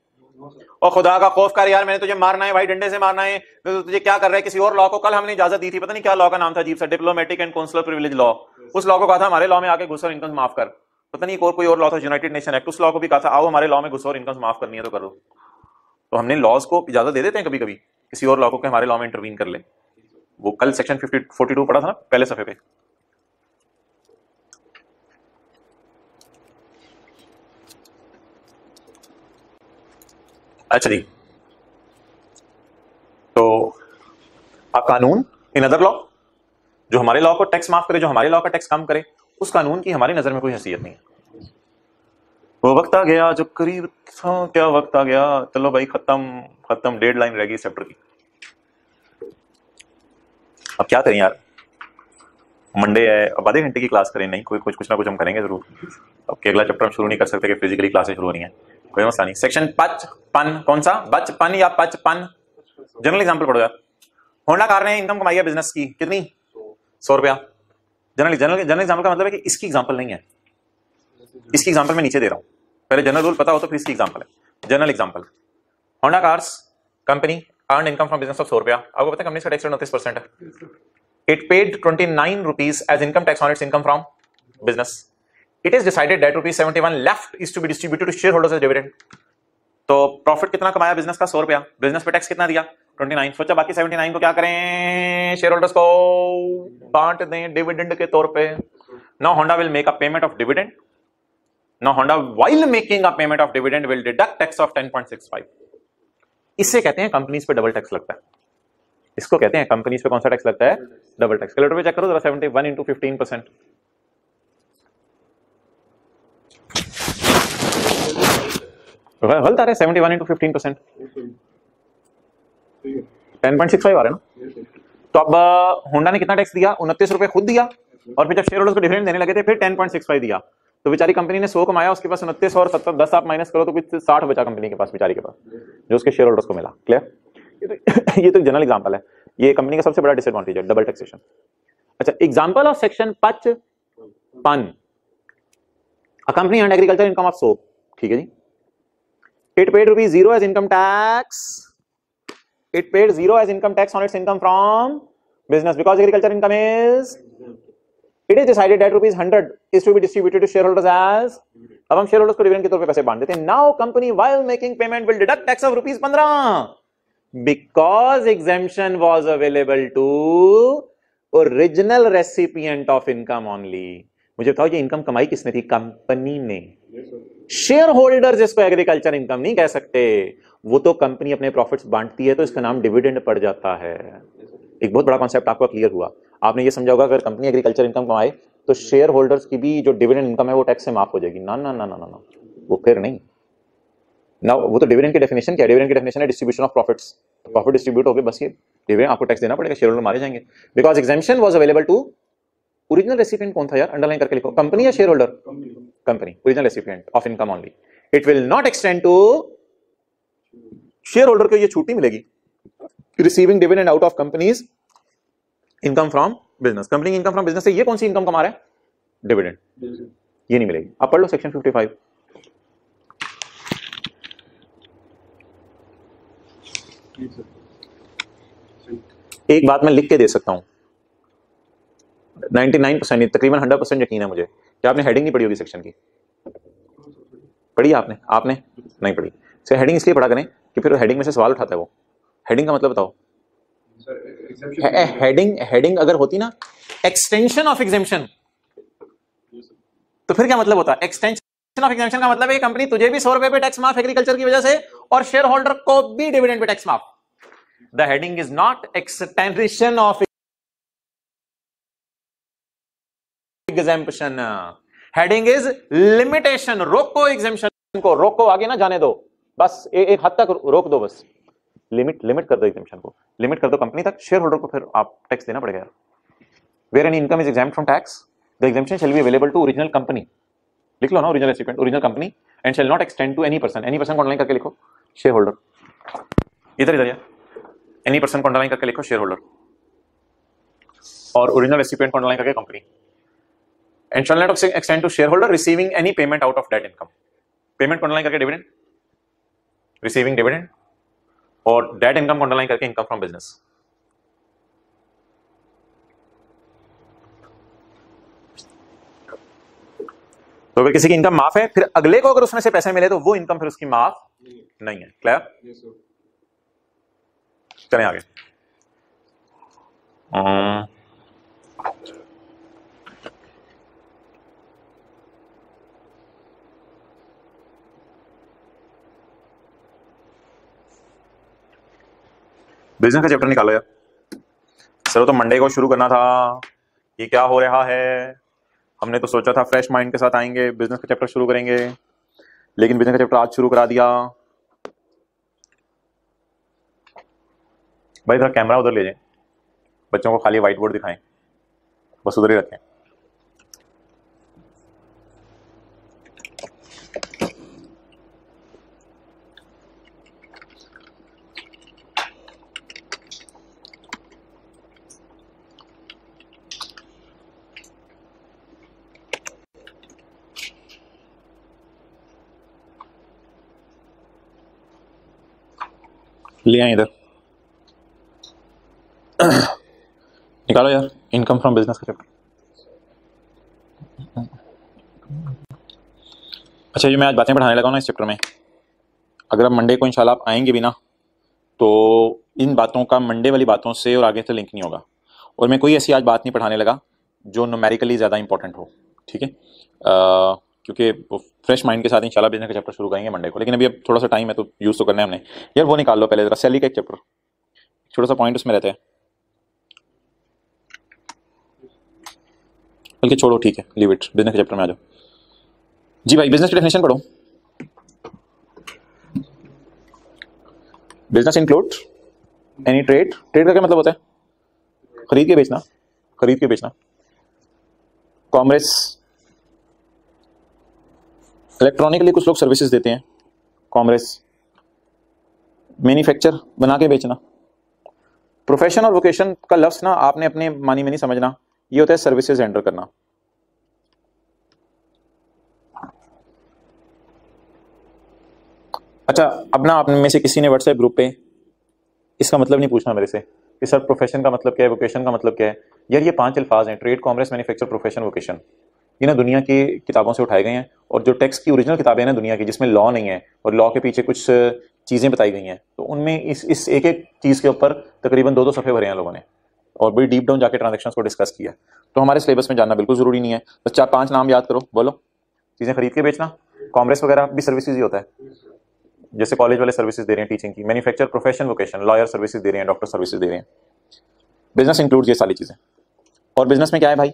और खुदा का खौफ कर यार, मैंने तुझे मारना है भाई, डंडे से मारना है, तो तुझे क्या कर रहा है किसी और लॉ को? कल हमने इजाजत दी थी, पता नहीं क्या लॉ का नाम था अजीब सा, diplomatic and consular privilege law. उस लॉ को कहा था हमारे लॉ में आके घुसो और इनकम माफ कर, पता नहीं कोई और लॉ था, यूनाइटेड नेशन एक्ट, उस लॉ को भी कहा था आओ हमारे लॉ में घुसो और इनकम माफ करनी है तो करो। तो हमने लॉज को इजाजत दे देते हैं कभी कभी किसी और लॉ को कि हमारे लॉ में इंटरवीन कर ले। वो कल सेक्शन 42 पढ़ा था ना पहले सफे पे। अच्छा जी, तो अब कानून इन अदर लॉ, जो हमारे लॉ को टैक्स माफ करे, जो हमारे लॉ का टैक्स कम करे, उस कानून की हमारी नजर में कोई हैसियत नहीं है। वो वक्त आ गया जो करीब था, क्या वक्त आ गया, चलो भाई खत्म खत्म, डेडलाइन रह गई चैप्टर की। अब क्या करें यार, मंडे है, अब आधे घंटे की क्लास करें, नहीं कोई कुछ ना कुछ हम करेंगे जरूर। अब के अगला चैप्टर हम शुरू नहीं कर सकते कि फिजिकली क्लासेस शुरू हो रही हैं, कोई मसला नहीं। सेक्शन बचपन, कौन सा बचपन या बचपन, जनरल एग्जाम्पल पढ़ो यार। होंडा कार ने इनकम कमाई है बिजनेस की, कितनी, 100 रुपया। जनरल जनरल जनरल एग्जाम्पल का मतलब है कि इसकी एग्जाम्पल नहीं है, इसकी एग्जाम्पल मैं नीचे दे रहा हूं, पहले जनरल रूल पता हो तो फिर इसकी एग्जाम्पल है। General example, Honda cars company earn income from business of 100 रुपया। आपको पता है कंपनी का टैक्स रेट 29% है। It paid 29 rupees as income tax on its income from business. It is decided that rupees 71 left is to be distributed to shareholders as dividend. तो profit कितना कमाया business का, 100 रुपया, बिजनेस पे tax कितना दिया, 29। सोचा बाकी 79 को क्या करें, शेयर होल्डर्स को बांट दें डिविडेंड के तौर पे। Now Honda will make a payment of dividend. Now Honda while making a payment of dividend will deduct tax of 10.65. इससे कहते हैं कंपनीज पे डबल टैक्स लगता है। इसको कहते हैं कंपनीज पे कौन सा टैक्स लगता है, डबल टैक्स। कैलकुलेटर पे चेक करो जरा, 71 इंटू 15%, गलत आ रहा है। 71 इंटू 15% 10.65 आ रहा है ना। तो अब होंडा ने कितना टैक्स दिया, 29 रुपए खुद दिया, और फिर जब शेयर होल्डर्स को डिविडेंड देने लगे थे फिर 10.65 दिया। तो बेचारी कंपनी ने 100 कमाया, उसके पास 29 और 70, 10 आप माइनस करो तो कुछ 60 बचा कंपनी के पास, बेचारी के पास, जो उसके शेयर होल्डर्स को मिला। क्लियर? ये तो जनरल एग्जांपल है, ये कंपनी का सबसे बड़ा डिसएडवांटेज है, डबल टैक्सेशन। अच्छा, example of section 55, a company earned agriculture income of 100, ठीक है जी। It paid ₹0 as income tax, it paid 0 as income tax on its income from business because agriculture income is, it is decided that ₹100 is to be distributed to share holders as, अब हम share holders को dividend के तौर पे पैसे बांट देते हैं। Now company while making payment will deduct tax of ₹15 because exemption was available to original recipient of income only। मुझे बताओ ये इनकम कमाई किसने थी, कंपनी ने। शेयर होल्डर्स इसको एग्रीकल्चर इनकम नहीं कह सकते, वो तो कंपनी अपने प्रॉफिट्स बांटती है तो इसका नाम डिविडेंड पड़ जाता है। एक बहुत बड़ा कॉन्सेप्ट आपको क्लियर हुआ। आपने ये समझा होगा अगर कंपनी एग्रीकल्चर इनकम कमाए तो शेयर होल्डर्स की भी जो डिविडेंड इनकम है वो टैक्स से माफ हो जाएगी। ना ना ना ना ना ना, वो फिर नहीं ना, वो तो डिविडेंड की डेफिनेशन क्या है, डिविडेंड की डेफिनेशन है distribution of profits. Profit distribute हो गए, बस ये डिविडेंड आपको टैक्स देना पड़ेगा, शेयर होल्डर मारे जाएंगे। Because exemption was available to, original recipient कौन था यार, अंडरलाइन करके लिखो, कंपनी या share holder, company, original recipient of income only. It will not extend to share holder को, ये छूट नहीं मिलेगी receiving dividend out of company's income from business. Company income from business से ये कौन सी इनकम कमा रहा है, डिविडेंड, ये नहीं मिलेगी। आप पढ़ लो सेक्शन 55। एक बात मैं लिख के दे सकता हूं, 99% तकरीबन 100% यकीन है मुझे कि आपने हेडिंग नहीं पढ़ी होगी सेक्शन की। पढ़ी आपने? आपने नहीं पढ़ी। सर हेडिंग इसलिए पढ़ा करें कि फिर हेडिंग में से सवाल उठाता है वो। हेडिंग का मतलब बताओ, हेडिंग अगर होती ना एक्सटेंशन ऑफ एग्जेम्पशन, तो फिर क्या मतलब होता है, एक्सटेंशन ऑफ एग्जेम्पशन का मतलब है कंपनी तुझे भी 100 रुपए पे टैक्स माफ एग्रीकल्चर की वजह से, और शेयर होल्डर को भी डिविडेंड पे टैक्स माफ। The heading is not extension of exemption, heading is limitation। रोको एग्जेम्पशन को, रोको, आगे ना जाने दो, बस एक हद तक रोक दो, बस लिमिट कर दो एग्जेम्पशन को, लिमिट कर दो कंपनी तक, शेयर होल्डर को फिर आप टैक्स देना पड़ेगा। Where any income is exempt from tax the exemption shall be available to original company, लिख लो ना, original recipient, original company, and shall not extend to any person. Any person को online करके लिखो, शेयर होल्डर, इधर या any person को underline करके लिखो, शेयर होल्डर, और ओरिजिनल रेसिपिएंट को अंडरलाइन करके company, and shall not extend to share holder receiving any payment out of that income. Payment को अंडरलाइन करके डिविडेंड, रिसीविंग डिविडेंड, और दैट इनकम को अंडरलाइन करके इनकम फ्रॉम बिजनेस। तो अगर किसी की इनकम माफ है, फिर अगले को अगर उसमें से पैसे मिले तो वो इनकम फिर उसकी माफ नहीं है। क्लियर? चलें आगे। बिजनेस का चैप्टर निकालो यार सर, तो मंडे को शुरू करना था। ये क्या हो रहा है? हमने तो सोचा था फ्रेश माइंड के साथ आएंगे, बिजनेस का चैप्टर शुरू करेंगे, लेकिन बिजनेस का चैप्टर आज शुरू करा दिया। भाई जरा कैमरा उधर ले जाए, बच्चों को खाली व्हाइट बोर्ड दिखाएं, बस उधर ही रखें। ले आए इधर, निकालो यार इनकम फ्रॉम बिजनेस का चैप्टर। अच्छा, ये मैं आज बातें पढ़ाने लगा हूं ना इस चैप्टर में, अगर अब मंडे को इंशाल्लाह आप आएंगे भी ना, तो इन बातों का मंडे वाली बातों से और आगे से लिंक नहीं होगा। और मैं कोई ऐसी आज बात नहीं पढ़ाने लगा जो न्यूमेरिकली ज़्यादा इंपॉर्टेंट हो, ठीक है? क्योंकि फ्रेश माइंड के साथ इंशाल्लाह बिजनेस का चैप्टर शुरू करेंगे मंडे को, लेकिन अभी अब थोड़ा सा टाइम है तो यूज़ तो करना है हमने। यार वो निकाल लो पहले जरा, सैलरी का एक चैप्टर, छोटा सा पॉइंट उसमें रहता है, बल्कि छोड़ो ठीक है, लीव इट, बिजनेस के चैप्टर में आ जाओ। जी भाई, बिजनेस की डेफिनेशन पढ़ो। Business include any trade. Trade का क्या मतलब होता है? खरीद के बेचना, खरीद के बेचना। कॉमर्स, इलेक्ट्रॉनिकली कुछ लोग सर्विसेज देते हैं, कॉमर्स। मैन्युफैक्चर, बना के बेचना। प्रोफेशन और वोकेशन का लफ्ज ना आपने अपने मानी में नहीं समझना, ये होता है सर्विसेज रेंडर करना। अच्छा, अब ना आप में से किसी ने व्हाट्सएप ग्रुप पे इसका मतलब नहीं पूछना मेरे से कि सर प्रोफेशन का मतलब क्या है, वोकेशन का मतलब क्या है। यार ये 5 अल्फाज हैं, trade, commerce, manufacture, profession, vocation. ये ना दुनिया की किताबों से उठाए गए हैं, और जो टेक्स्ट की ओरिजिनल किताबें हैं ना दुनिया की, जिसमें लॉ नहीं है और लॉ के पीछे कुछ चीज़ें बताई गई हैं, तो उनमें इस एक एक चीज़ के ऊपर तकरीबन 2-2 सफ़े भरे हैं लोगों ने, और बड़ी डीप डाउन जाके ट्रांजेक्शंस को डिस्कस किया। तो हमारे सिलेबस में जानना बिल्कुल ज़रूरी नहीं है, बस 4-5 नाम याद करो, बोलो। चीज़ें खरीद के बेचना, कॉमर्स वगैरह भी सर्विसेज ही होता है, जैसे कॉलेज वाले सर्विसेज दे रहे हैं टीचिंग की। Manufacture, profession, vocation, lawyer services दे रहे हैं, डॉक्टर सर्विसेज दे रहे हैं। बिजनेस इंक्लूड ये सारी चीज़ें। और बिजनेस में क्या है भाई?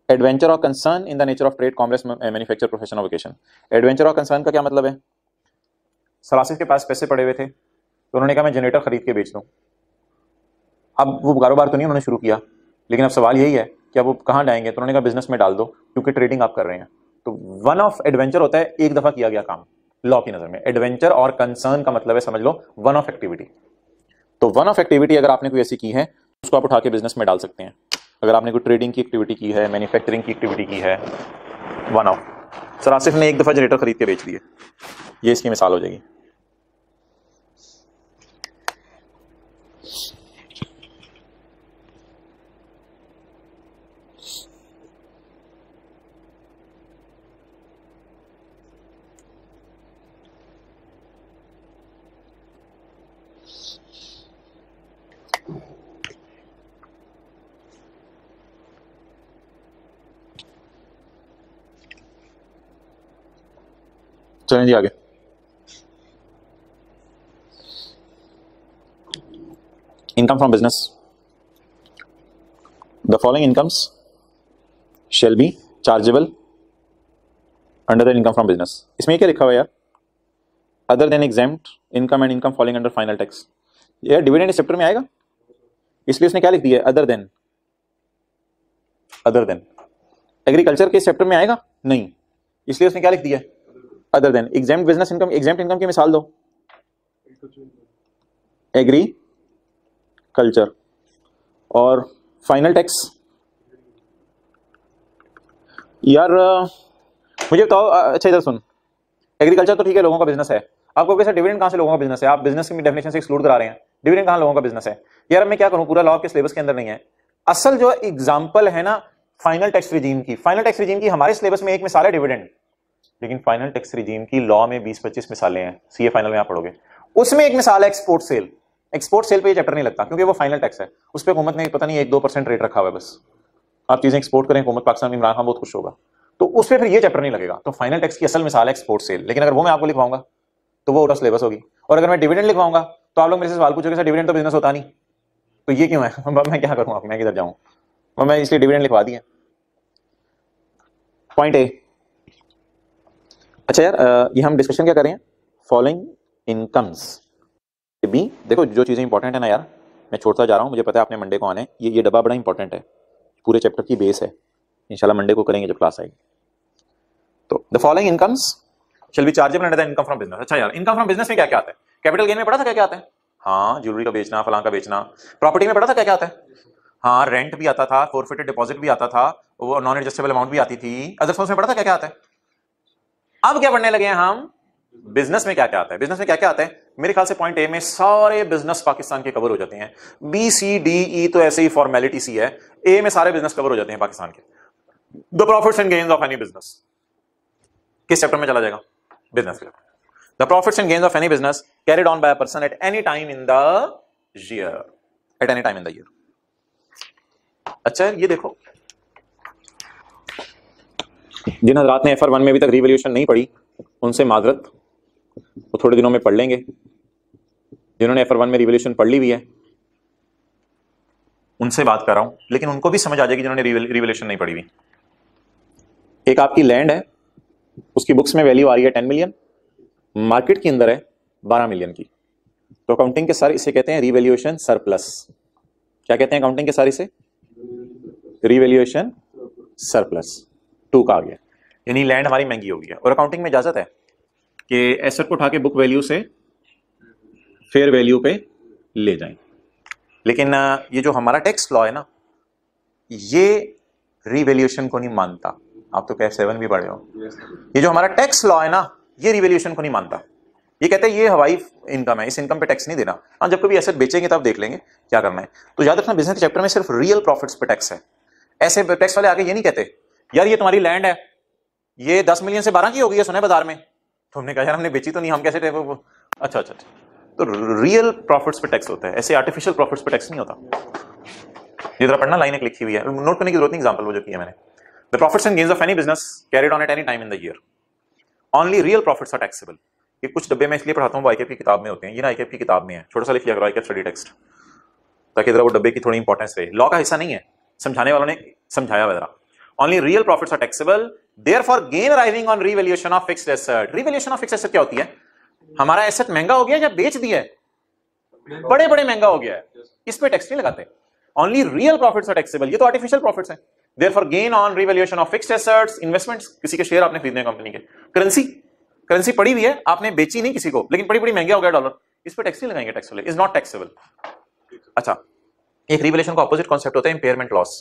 एडवेंचर और concern in the nature of trade, commerce, manufacture, profession और वोकेशन। एडवेंचर और कंसर्न का क्या मतलब है? सलासिफ के पास पैसे पड़े हुए थे तो उन्होंने कहा मैं जनरेटर खरीद के बेच दूं। अब वो कारोबार तो नहीं उन्होंने शुरू किया, लेकिन अब सवाल यही है कि अब वो कहाँ डालेंगे, तो उन्होंने कहा बिजनेस में डाल दो, क्योंकि ट्रेडिंग आप कर रहे हैं। तो वन ऑफ एडवेंचर होता है एक दफा किया गया काम लॉ की नजर में। एडवेंचर और कंसर्न का मतलब है, समझ लो, वन ऑफ एक्टिविटी। तो वन ऑफ एक्टिविटी अगर आपने कोई ऐसी की है उसको आप उठा के बिजनेस में डाल सकते हैं। अगर आपने कोई ट्रेडिंग की एक्टिविटी की है, मैन्युफैक्चरिंग की एक्टिविटी की है, वन ऑफ। सर आसिफ ने एक दफा जनरेटर खरीद के बेच दिए, ये इसकी मिसाल हो जाएगी। चलें जी आगे। Income from business, the following incomes shall be chargeable under the income from business. इसमें क्या लिखा हुआ है यार? Other than exempt income and income following under final tax. यार डिविडेंड इस चैप्टर में आएगा, इसलिए उसने क्या लिख दिया है? Other than. Other than agriculture के चैप्टर में आएगा नहीं, इसलिए उसने क्या लिख दिया है? Other than. Exempt business income, exempt income की मिसाल दो। एग्रीकल्चर और फाइनल टैक्स। यार मुझे बताओ, अच्छा इधर सुन, एग्रीकल्चर तो ठीक है, लोगों का बिजनेस है। आपको कैसे डिविडेंड कहां से लोगों का बिजनेस है? आप बिजनेस की डेफिनेशन से एक्सक्लूड करा रहे हैं, डिविडेंड कहां लोगों का बिजनेस है? यार अब मैं क्या करूं, पूरा लॉ के सिलेबस के अंदर नहीं है। असल जो एग्जांपल है ना फाइनल टैक्स रिजीम की, फाइनल टैक्स रिजीम की हमारे सिलेबस में एक मिसाल है डिविडेंड, लेकिन फाइनल टैक्स रिजीम की लॉ में 20-25 मिसालें हैं, सीए फाइनल में आप पढ़ोगे। उसमें एक मिसाल है एक्सपोर्ट सेल। एक्सपोर्ट सेल पे ये चैप्टर नहीं लगता क्योंकि वो फाइनल टैक्स है, उस पर हुकूमत ने पता नहीं 1-2% रेट रखा हुआ है बस। आप चीजें एक्सपोर्ट करें, हुकूमत पाकिस्तान में इमरान खान बहुत खुश होगा, तो उस पर फिर ये चैप्टर नहीं लगेगा। तो फाइनल टैक्स की असल मिसाल है एक्सपोर्ट सेल, लेकिन अगर वो मैं आपको लिखवाऊंगा तो वो आउट ऑफ सिलेबस होगी। और अगर मैं डिविडेंड लिखवाऊंगा तो आप लोग मेरे से सवाल पूछोगे सर डिविडेंड तो बिजनेस होता नहीं, तो ये क्यों है? मैं क्या करूं, मैं किधर जाऊं? मैं इसलिए डिविडेंड लिखवा दिया। Point A. अच्छा यार, ये हम डिस्कशन क्या कर रहे हैं? Following incomes. बी देखो, जो चीजें इंपॉर्टेंट है ना यार, मैं छोड़ता जा रहा हूं, मुझे पता है आपने मंडे को आने, ये डब्बा बड़ा इंपॉर्टेंट है, पूरे चैप्टर की बेस है, इंशाल्लाह मंडे को करेंगे जब क्लास आएगी। तो the following incomes shall be chargeable under the income from business. अच्छा यार, इनकम फ्रॉम बिजनेस में क्या क्या आता है? कैपिटल गेन में पढ़ा था क्या क्या आता है? हाँ, ज्वेलरी का बेचना, फलां का बेचना। प्रॉपर्टी में पढ़ा था क्या क्या आता है? हाँ, रेंट भी आता था, फोरफिटेड डिपॉजिट भी आता था, वो नॉन एडजस्टेबल अमाउंट भी आती थी। अदर फॉर्म्स में पढ़ा था क्या क्या आता है? अब क्या पढ़ने लगे हैं हम? बिजनेस में क्या क्या आता है। बिजनेस में क्या क्या आता है? मेरे ख्याल से पॉइंट ए में सारे बिजनेस पाकिस्तान के कवर हो जाते हैं। बी सी डी ई तो ऐसे ही फॉर्मेलिटी सी है, ए में सारे बिजनेस कवर हो जाते हैं पाकिस्तान के। The profits and gains of any business किस चैप्टर में चला जाएगा? बिजनेस के। The profits and gains of any business carried on by a person at any time in the year, at any time in the year. अच्छा ये देखो, जिन हजरात ने FR1 में अभी तक रिवैल्यूएशन नहीं पढ़ी उनसे माजरत, वो थोड़े दिनों में पढ़ लेंगे। जिन्होंने FR1 में रिवैल्यूएशन पढ़ ली हुई है उनसे बात कर रहा हूं, लेकिन उनको भी समझ आ जाएगी जिन्होंने रिवैल्यूएशन नहीं पढ़ी हुई। एक आपकी लैंड है, उसकी बुक्स में वैल्यू आ रही है 10 मिलियन, मार्केट के अंदर है 12 मिलियन की, तो अकाउंटिंग के सारे इसे कहते हैं रिवैल्यूएशन सरप्लस। क्या कहते हैं अकाउंटिंग के सारे से? Revaluation surplus. 2 का आ गया, यानी लैंड हमारी महंगी हो गई है, और अकाउंटिंग में इजाजत है कि एसेट को उठा के बुक वैल्यू से फेयर वैल्यू पे ले जाएं। लेकिन ये जो हमारा टैक्स लॉ है ना, ये रिवैल्यूएशन को नहीं मानता। आप तो कैफ 7 भी पढ़े हो। ये जो हमारा टैक्स लॉ है ना, ये रिवैल्यूएशन को नहीं मानता। ये कहते हैं ये हवाई इनकम है, इस इनकम पे टैक्स नहीं देना। हाँ, जब कभी एसेट बेचेंगे तब देख लेंगे क्या करना है। तो याद रखना, बिजनेस के चैप्टर में सिर्फ रियल प्रॉफिट्स पे टैक्स है। ऐसे टैक्स वाले आगे ये नहीं कहते यार ये तुम्हारी लैंड है, ये 10 मिलियन से 12 की हो गई है सुना है बाजार में, तो हमने कहा यार हमने बेची तो नहीं, हम कैसे अच्छा अच्छा। तो रियल प्रॉफिट्स पे टैक्स होता है, ऐसे आर्टिफिशियल प्रॉफिट्स पे टैक्स नहीं होता। ये जरा पढ़ना, लाइन एक लिखी हुई है, नोट करने की जरूरत नहीं, एग्जांपल वो जो किया मैंने। The profits and gains of any business carried on at any time in the year, only real profits are taxable. ये कुछ डब्बे में इसलिए पढ़ाता हूँ, आईकेएफ की किताब में होते हैं, ये ना आईकेएफ की किताब में है, छोटा सा लिख लिया करो आईकेएफ स्टडी टेक्स्ट, ताकि जरा वो डब्बे की थोड़ी इंपॉर्टेंस रहे। लॉ का हिस्सा नहीं है, समझाने वालों ने समझाया हुआ जरा। Only real profits are taxable, therefore gain arriving on revaluation of fixed asset. Revaluation of fixed asset क्या होती है? हमारा एसेट महंगा हो गया या बेच दिया है, बड़े बड़े महंगा हो गया है, इस पे टैक्स नहीं लगाते। Only real profits are taxable, ये तो आर्टिफिशियल प्रॉफिट्स है। Therefore gain on revaluation of fixed assets, investments, किसी के शेयर आपने खरीदने कंपनी के, करेंसी पड़ी हुई है, आपने बेची नहीं किसी को, लेकिन बड़ी महंगा हो गया डॉलर, इस पे टैक्स नहीं लगाएंगे, टैक्स वाले, इज नॉट टैक्सेबल। अच्छा, एक रिवैल्यूएशन का अपोजिट कॉन्सेप्ट होता है इंपेयरमेंट लॉस,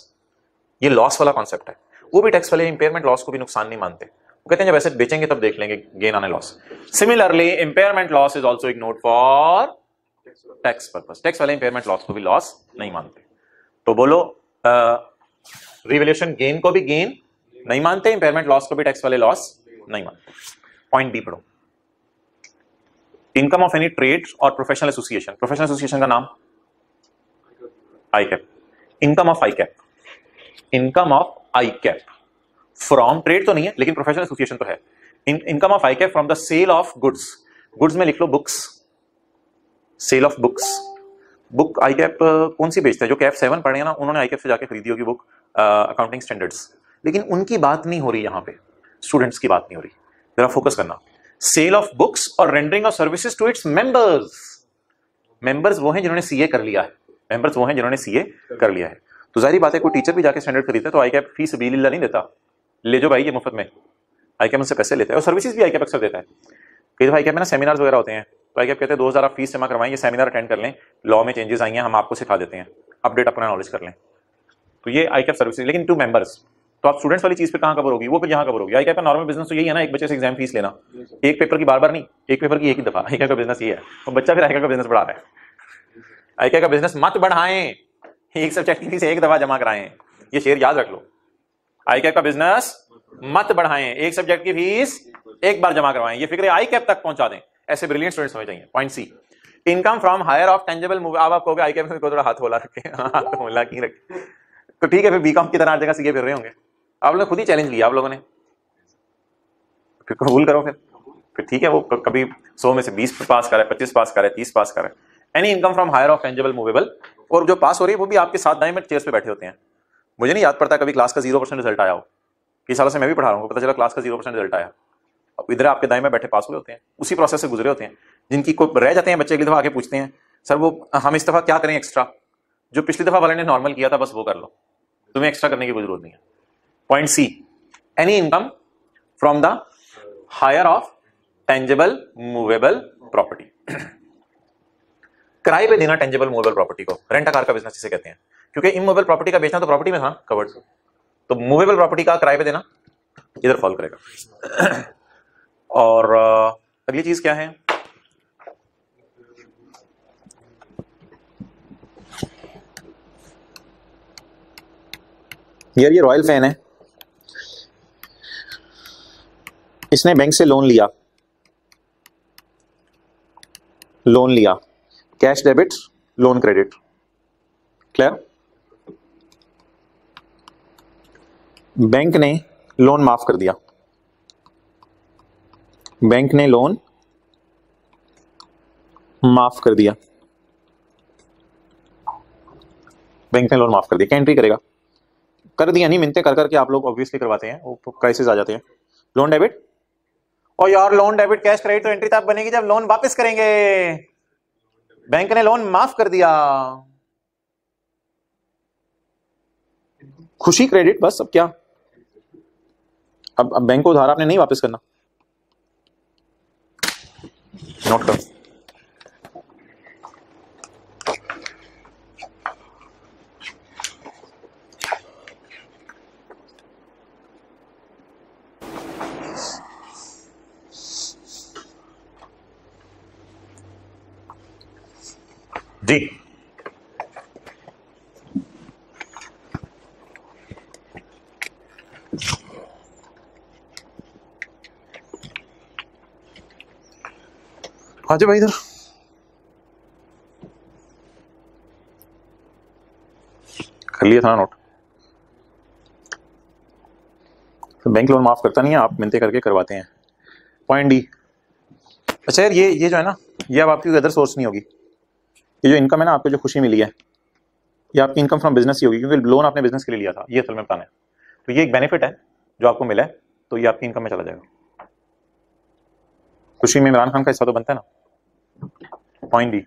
ये लॉस वाला कॉन्सेप्ट है। वो भी टैक्स वाले इंपेयरमेंट लॉस को भी नुकसान नहीं मानते, वो कहते हैं जब एसेट बेचेंगे तब देख लेंगे gain on loss. Similarly impairment loss is also ignored for tax purpose, tax वाले इंपेयरमेंट लॉस को भी लॉस नहीं मानते। तो बोलो, रिवैल्यूएशन गेन को भी गेन नहीं मानते, इंपेयरमेंट लॉस को भी टैक्स वाले लॉस नहीं मानते। पॉइंट बी पढ़ो, income of any trade or professional association. Professional association का नाम ICAP. Income of ICAP, income of ICAP from trade तो नहीं है, लेकिन प्रोफेशनल एसोसिएशन तो है। Income of ICAP from the sale of goods, goods में लिख लो books, sale of books. Book ICAP कौन सी बेचता है? जो कैफ 7 पढ़े हैं ना, उन्होंने आईकैप से जाके खरीदी होगी बुक, अकाउंटिंग स्टैंडर्ड्स, लेकिन उनकी बात नहीं हो रही यहाँ पे, स्टूडेंट्स की बात नहीं हो रही, जरा फोकस करना। सेल ऑफ बुक्स और rendering of services to its members. Members वो हैं जिन्होंने सीए कर लिया है, मेंबर्स वो हैं जिन्होंने सीए कर लिया है। तो जाहिर बात है कोई टीचर भी जाके स्टैंडर्ड खरीदता है तो आईकैप फीस बिल्ला नहीं देता, ले जो भाई ये मुफ्त में, आईकैप उनसे पैसे लेता है, और सर्विसेज भी आईकैप अक्सर देता है। कई दफा आईकैप में ना सेमिनार्स वगैरह होते हैं, तो आईकैप कहते हैं 2000 आप फीस जमा करवाएं, ये सेमिनार अटेंड कर लें, लॉ में चेंजेस आई हैं हम आपको सिखा देते हैं, अपडेट अपना नॉलेज कर लें। तो ये आईकैप सर्विसेज, लेकिन टू मेंबर्स। तो आप स्टूडेंट्स वाली चीज पे कहां कवर होगी? वो फिर यहाँ कवर होगी। आईकैप का नॉर्मल बिजनेस तो यही है ना, एक बच्चे से एग्जाम फीस लेना, एक पेपर की बार बार नहीं, एक पेपर की एक ही दफा। आईकैप का बिजनेस ये है, और बच्चा फिर आईकैप का बिजनेस बढ़ा रहा है। आईकैप का बिजनेस मत बढ़ाएं, एक सब्जेक्ट की फीस एक दफा जमा कराएं, ये शेर याद रख लो। आईकैप का बिजनेस मत बढ़ाएं, एक सब्जेक्ट की फीस एक बार जमा करवाएं, ये फिक्र आईकैप तक पहुंचा दें। ऐसे ब्रिलियंट स्टूडेंट्स होने चाहिए। Point C, income from hire of tangible move. अब आप कहोगे आईकैप में को थोड़ा हाथ होला रखे, हाथ होला की रखे, तो ठीक है, फिर बीकॉम की तरह हर जगह सीए फिर रहे होंगे। आप लोग खुद ही चैलेंज लिया आप लोगों ने, फिर कबूल करो, फिर ठीक है, वो कभी 100 में से 20 पास करे, 25 पास करे, 30 पास करे। Any income from hire of tangible movable और जो पास हो रही है वो भी आपके साथ दाएं में चेयर्स पे बैठे होते हैं। मुझे नहीं याद पड़ता कभी क्लास का 0% रिजल्ट आया हो। कई सालों से मैं भी पढ़ा रहा हूँ, पता चला क्लास का 0% रिजल्ट आया। अब इधर आपके दाएं में बैठे पास हुए होते हैं, उसी प्रोसेस से गुजरे होते हैं। जिनकी कोई रह जाते हैं बच्चे, अगली दफा आके पूछते हैं सर वो हम इस दफा क्या करें एक्स्ट्रा, जो पिछली दफा वाले ने नॉर्मल किया था बस वो कर लो, तुम्हें एक्स्ट्रा करने की कोई जरूरत नहीं है। Point C, any income from the hire of tangible movable property. किराए पे देना टेंजिबल मूवेबल प्रॉपर्टी को, रेंट कार का बिजनेस जिसे कहते हैं, क्योंकि इमूवेबल प्रॉपर्टी का बेचना तो प्रॉपर्टी में था कवर्ड, तो मूवेबल प्रॉपर्टी का किराए पे देना इधर फॉल करेगा। और अगली चीज क्या है, यार ये रॉयल फैन है, इसने बैंक से लोन लिया, cash debit, loan credit, clear. Bank ने लोन माफ कर दिया, बैंक ने लोन माफ कर दिया, बैंक ने लोन माफ कर दिया, क्या एंट्री करेगा? कर दिया नहीं, मिनते कर करके आप लोग ऑब्वियसली करवाते हैं, वो क्राइसिस आ जाते हैं। लोन डेबिट, और यार लोन डेबिट कैश क्रेडिट तो एंट्री तब बनेगी जब लोन वापस करेंगे, बैंक ने लोन माफ कर दिया, खुशी क्रेडिट बस। अब क्या, अब बैंक को उधार आपने नहीं वापस करना, नोट कर। जी आजा भाई इधर। कर लिया था नोट। तो बैंक लोन माफ करता नहीं है, आप मिलते करके करवाते हैं। पॉइंट डी, अच्छा यार ये जो है ना, ये अब आपकी अदर सोर्स नहीं होगी, ये जो इनकम है ना आपको जो खुशी मिली है, ये आपकी इनकम फ्रॉम बिजनेस ही होगी, क्योंकि लोन आपने बिजनेस के लिए लिया था, ये असल में प्लान है। तो ये एक बेनिफिट है जो आपको मिला है, तो ये आपकी इनकम में चला जाएगा। खुशी में इमरान खान का हिस्सा तो बनता है ना। पॉइंट डी,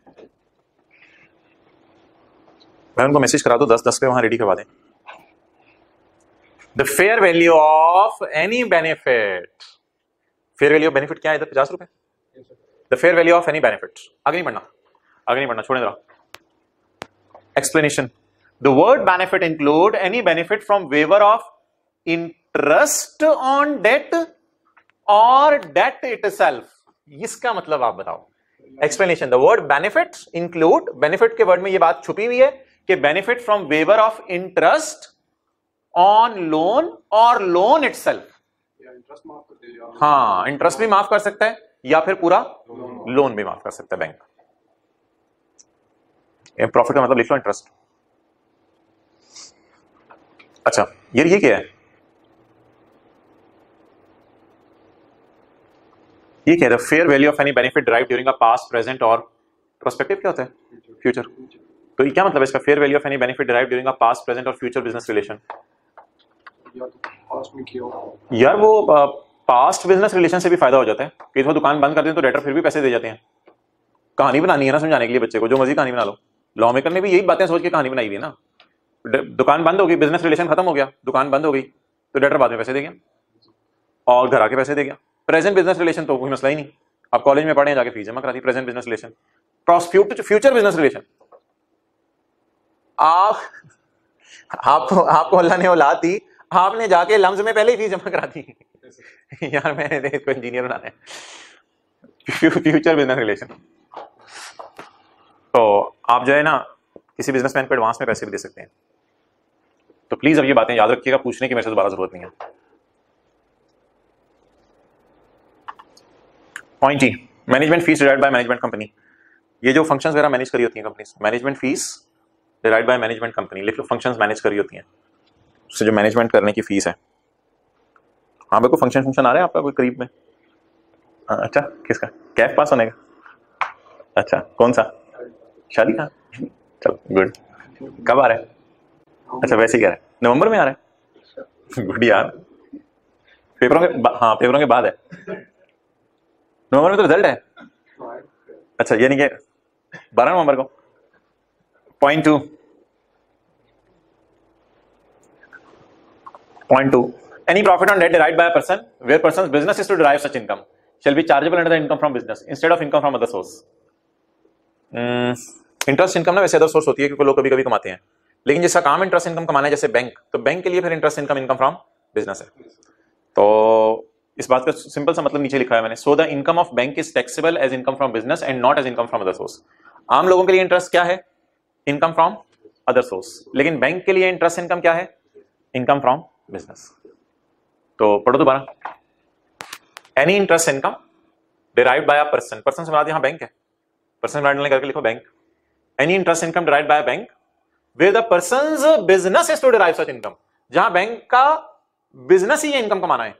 मैं उनको मैसेज करा दो 10-10 पे वहां रेडी करवा दें। The fair value of any benefit, fair value of benefit क्या है इधर? 50 रुपए। The fair value of any benefit, आगे नहीं बढ़ना, छोड़े जरा। Explanation, the word benefit include any benefit from waiver of interest on debt और डेट इटसेल्फ। इसका मतलब आप बताओ। Explanation, the word benefit include, benefit के वर्ड में ये बात छुपी हुई है कि benefit from waiver of interest on loan और लोन इटसेल्फ। हाँ, इंटरेस्ट भी माफ कर सकता है या फिर पूरा लोन भी माफ कर सकता है बैंक। प्रॉफिट का मतलब लिख लो इंटरेस्ट। अच्छा ये क्या है? ये क्या है? Fair value of any benefit derived during a past, present और प्रोस्पेक्टिव क्या होता है? फ्यूचर। तो ये क्या मतलब है इसका? Fair value of any benefit derived during a past, present और फ्यूचर बिजनेस रिलेशन। यार वो पास्ट बिजनेस रिलेशन से भी फायदा हो जाता है कि वो दुकान बंद कर दें तो डेटर फिर भी पैसे दे जाते हैं। कहानी बनानी है ना समझाने के लिए बच्चे को, जो मर्जी कहानी बना लो। लॉ मेकर ने भी यही बातें सोच के कहानी बनाई हुई है ना। दुकान बंद होगी, बिजनेस रिलेशन खत्म हो गया, दुकान बंद हो गई तो डेटर बाद में पैसे दे गया और घर आके पैसे दे गया। प्रेजेंट बिजनेस रिलेशन तो कोई मसला ही नहीं, आप कॉलेज में पढ़े जाके फीस जमा करा दी। Present business relation. Future business relation, आपको अल्लाह ने औलाद दी, आपने जाके लम्ज में पहले ही फीस जमा करा दी। यार मैंने इसको इंजीनियर बनाना है। फ्यूचर बिजनेस रिलेशन, तो आप जो है ना किसी बिजनेसमैन को एडवांस में पैसे भी दे सकते हैं। तो प्लीज अब ये बातें याद रखिएगा, पूछने की मेरे से दोबारा जरूरत नहीं है। Point E, management fees derived by management company. ये जो फंक्शंस वगैरह मैनेज करी होती हैं company, management fees derived by management company. लिख लो, फंक्शंस मैनेज करी होती हैं, उससे जो मैनेजमेंट करने की फीस है। हाँ भाई, कोई फंक्शन आ रहा है आपका कोई करीब में? अच्छा, किसका? कैफ पास होने का? अच्छा, कौन सा? शादी का? चलो गुड। कब आ रहा है? अच्छा वैसे ही कह रहा है, नवंबर में आ रहा है। गुड यार, पेपरों के हाँ पेपरों के बाद है, नवंबर में तो रिजल्ट है। अच्छा यानी कि 12 नवंबर को। .2 any profit on debt derived by a person where person's business is to derive such income shall be chargeable under the income from business instead of income from other source. Interest income ना वैसे other source होती है क्योंकि लोग कभी कभी कमाते हैं, लेकिन जिसका काम इंटरेस्ट इनकम कमाना है जैसे बैंक, तो बैंक के लिए फिर interest income income from business है। तो इस बात का सिंपल सा मतलब नीचे लिखा है मैंने, so the income of bank is taxable as income from business and not as income from other source. आम लोगों के लिए इंटरेस्ट क्या है? इनकम फ्रॉम अदर सोर्स, लेकिन बैंक के लिए इंटरेस्ट इनकम क्या है? Income from business. तो पढ़ो दोबारा, any interest income derived by a person, person से बना दिया, बैंक है, पर्सन ब्रांड करके लिखो bank. Any interest income derived by a bank where the person's business is to derive such income, जहां बैंक का बिजनेस ही ये इनकम कमाना है,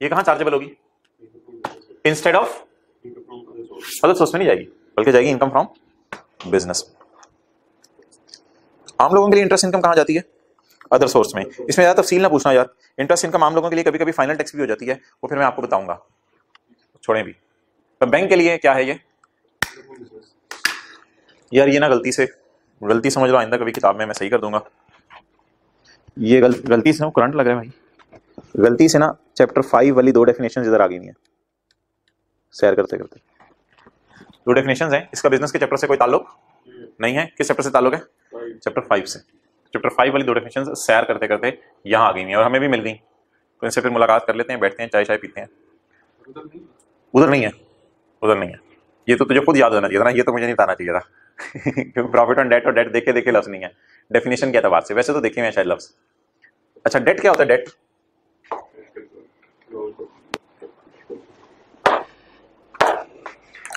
ये कहां चार्जेबल होगी? इंस्टेड ऑफ अदर सोर्स में नहीं जाएगी, बल्कि जाएगी इनकम फ्रॉम बिजनेस। आम लोगों के लिए इंटरेस्ट इनकम कहां जाती है? अदर सोर्स में। इसमें ज्यादा तफसील ना पूछना यार, इंटरेस्ट इनकम आम लोगों के लिए कभी कभी फाइनल टैक्स भी हो जाती है, वो फिर मैं आपको बताऊंगा, छोड़ें भी। तो बैंक के लिए क्या है ये यार? ये ना गलती समझ लो, आइंदा कभी किताब में मैं सही कर दूंगा। ये गलती से ना करंट लग रहा है भाई, गलती से ना चैप्टर 5 वाली 2 डेफिनेशन इधर आ गई है, शेयर करते करते 2 डेफिनेशन है। इसका बिजनेस के चैप्टर से कोई ताल्लुक नहीं है। किस चैप्टर से ताल्लुक है? चैप्टर 5 से। चैप्टर 5 वाली 2 डेफिनेशन शेयर करते करते यहाँ आ गई हैं और हमें भी मिल गई, तो इनसे फिर मुलाकात कर लेते हैं, बैठते हैं, चाय पीते हैं। उधर नहीं है, उधर नहीं है, ये तो तुझे खुद याद होना चाहिए था ना, ये तो मुझे नहीं बताना चाहिए था। क्योंकि प्रॉफिट ऑन डेट और डेट देखे देखे लफ्ज नहीं है डेफिनेशन के एतबार से, वैसे तो देखे हुए शायद लफ्ज। अच्छा डेट क्या होता है? डेट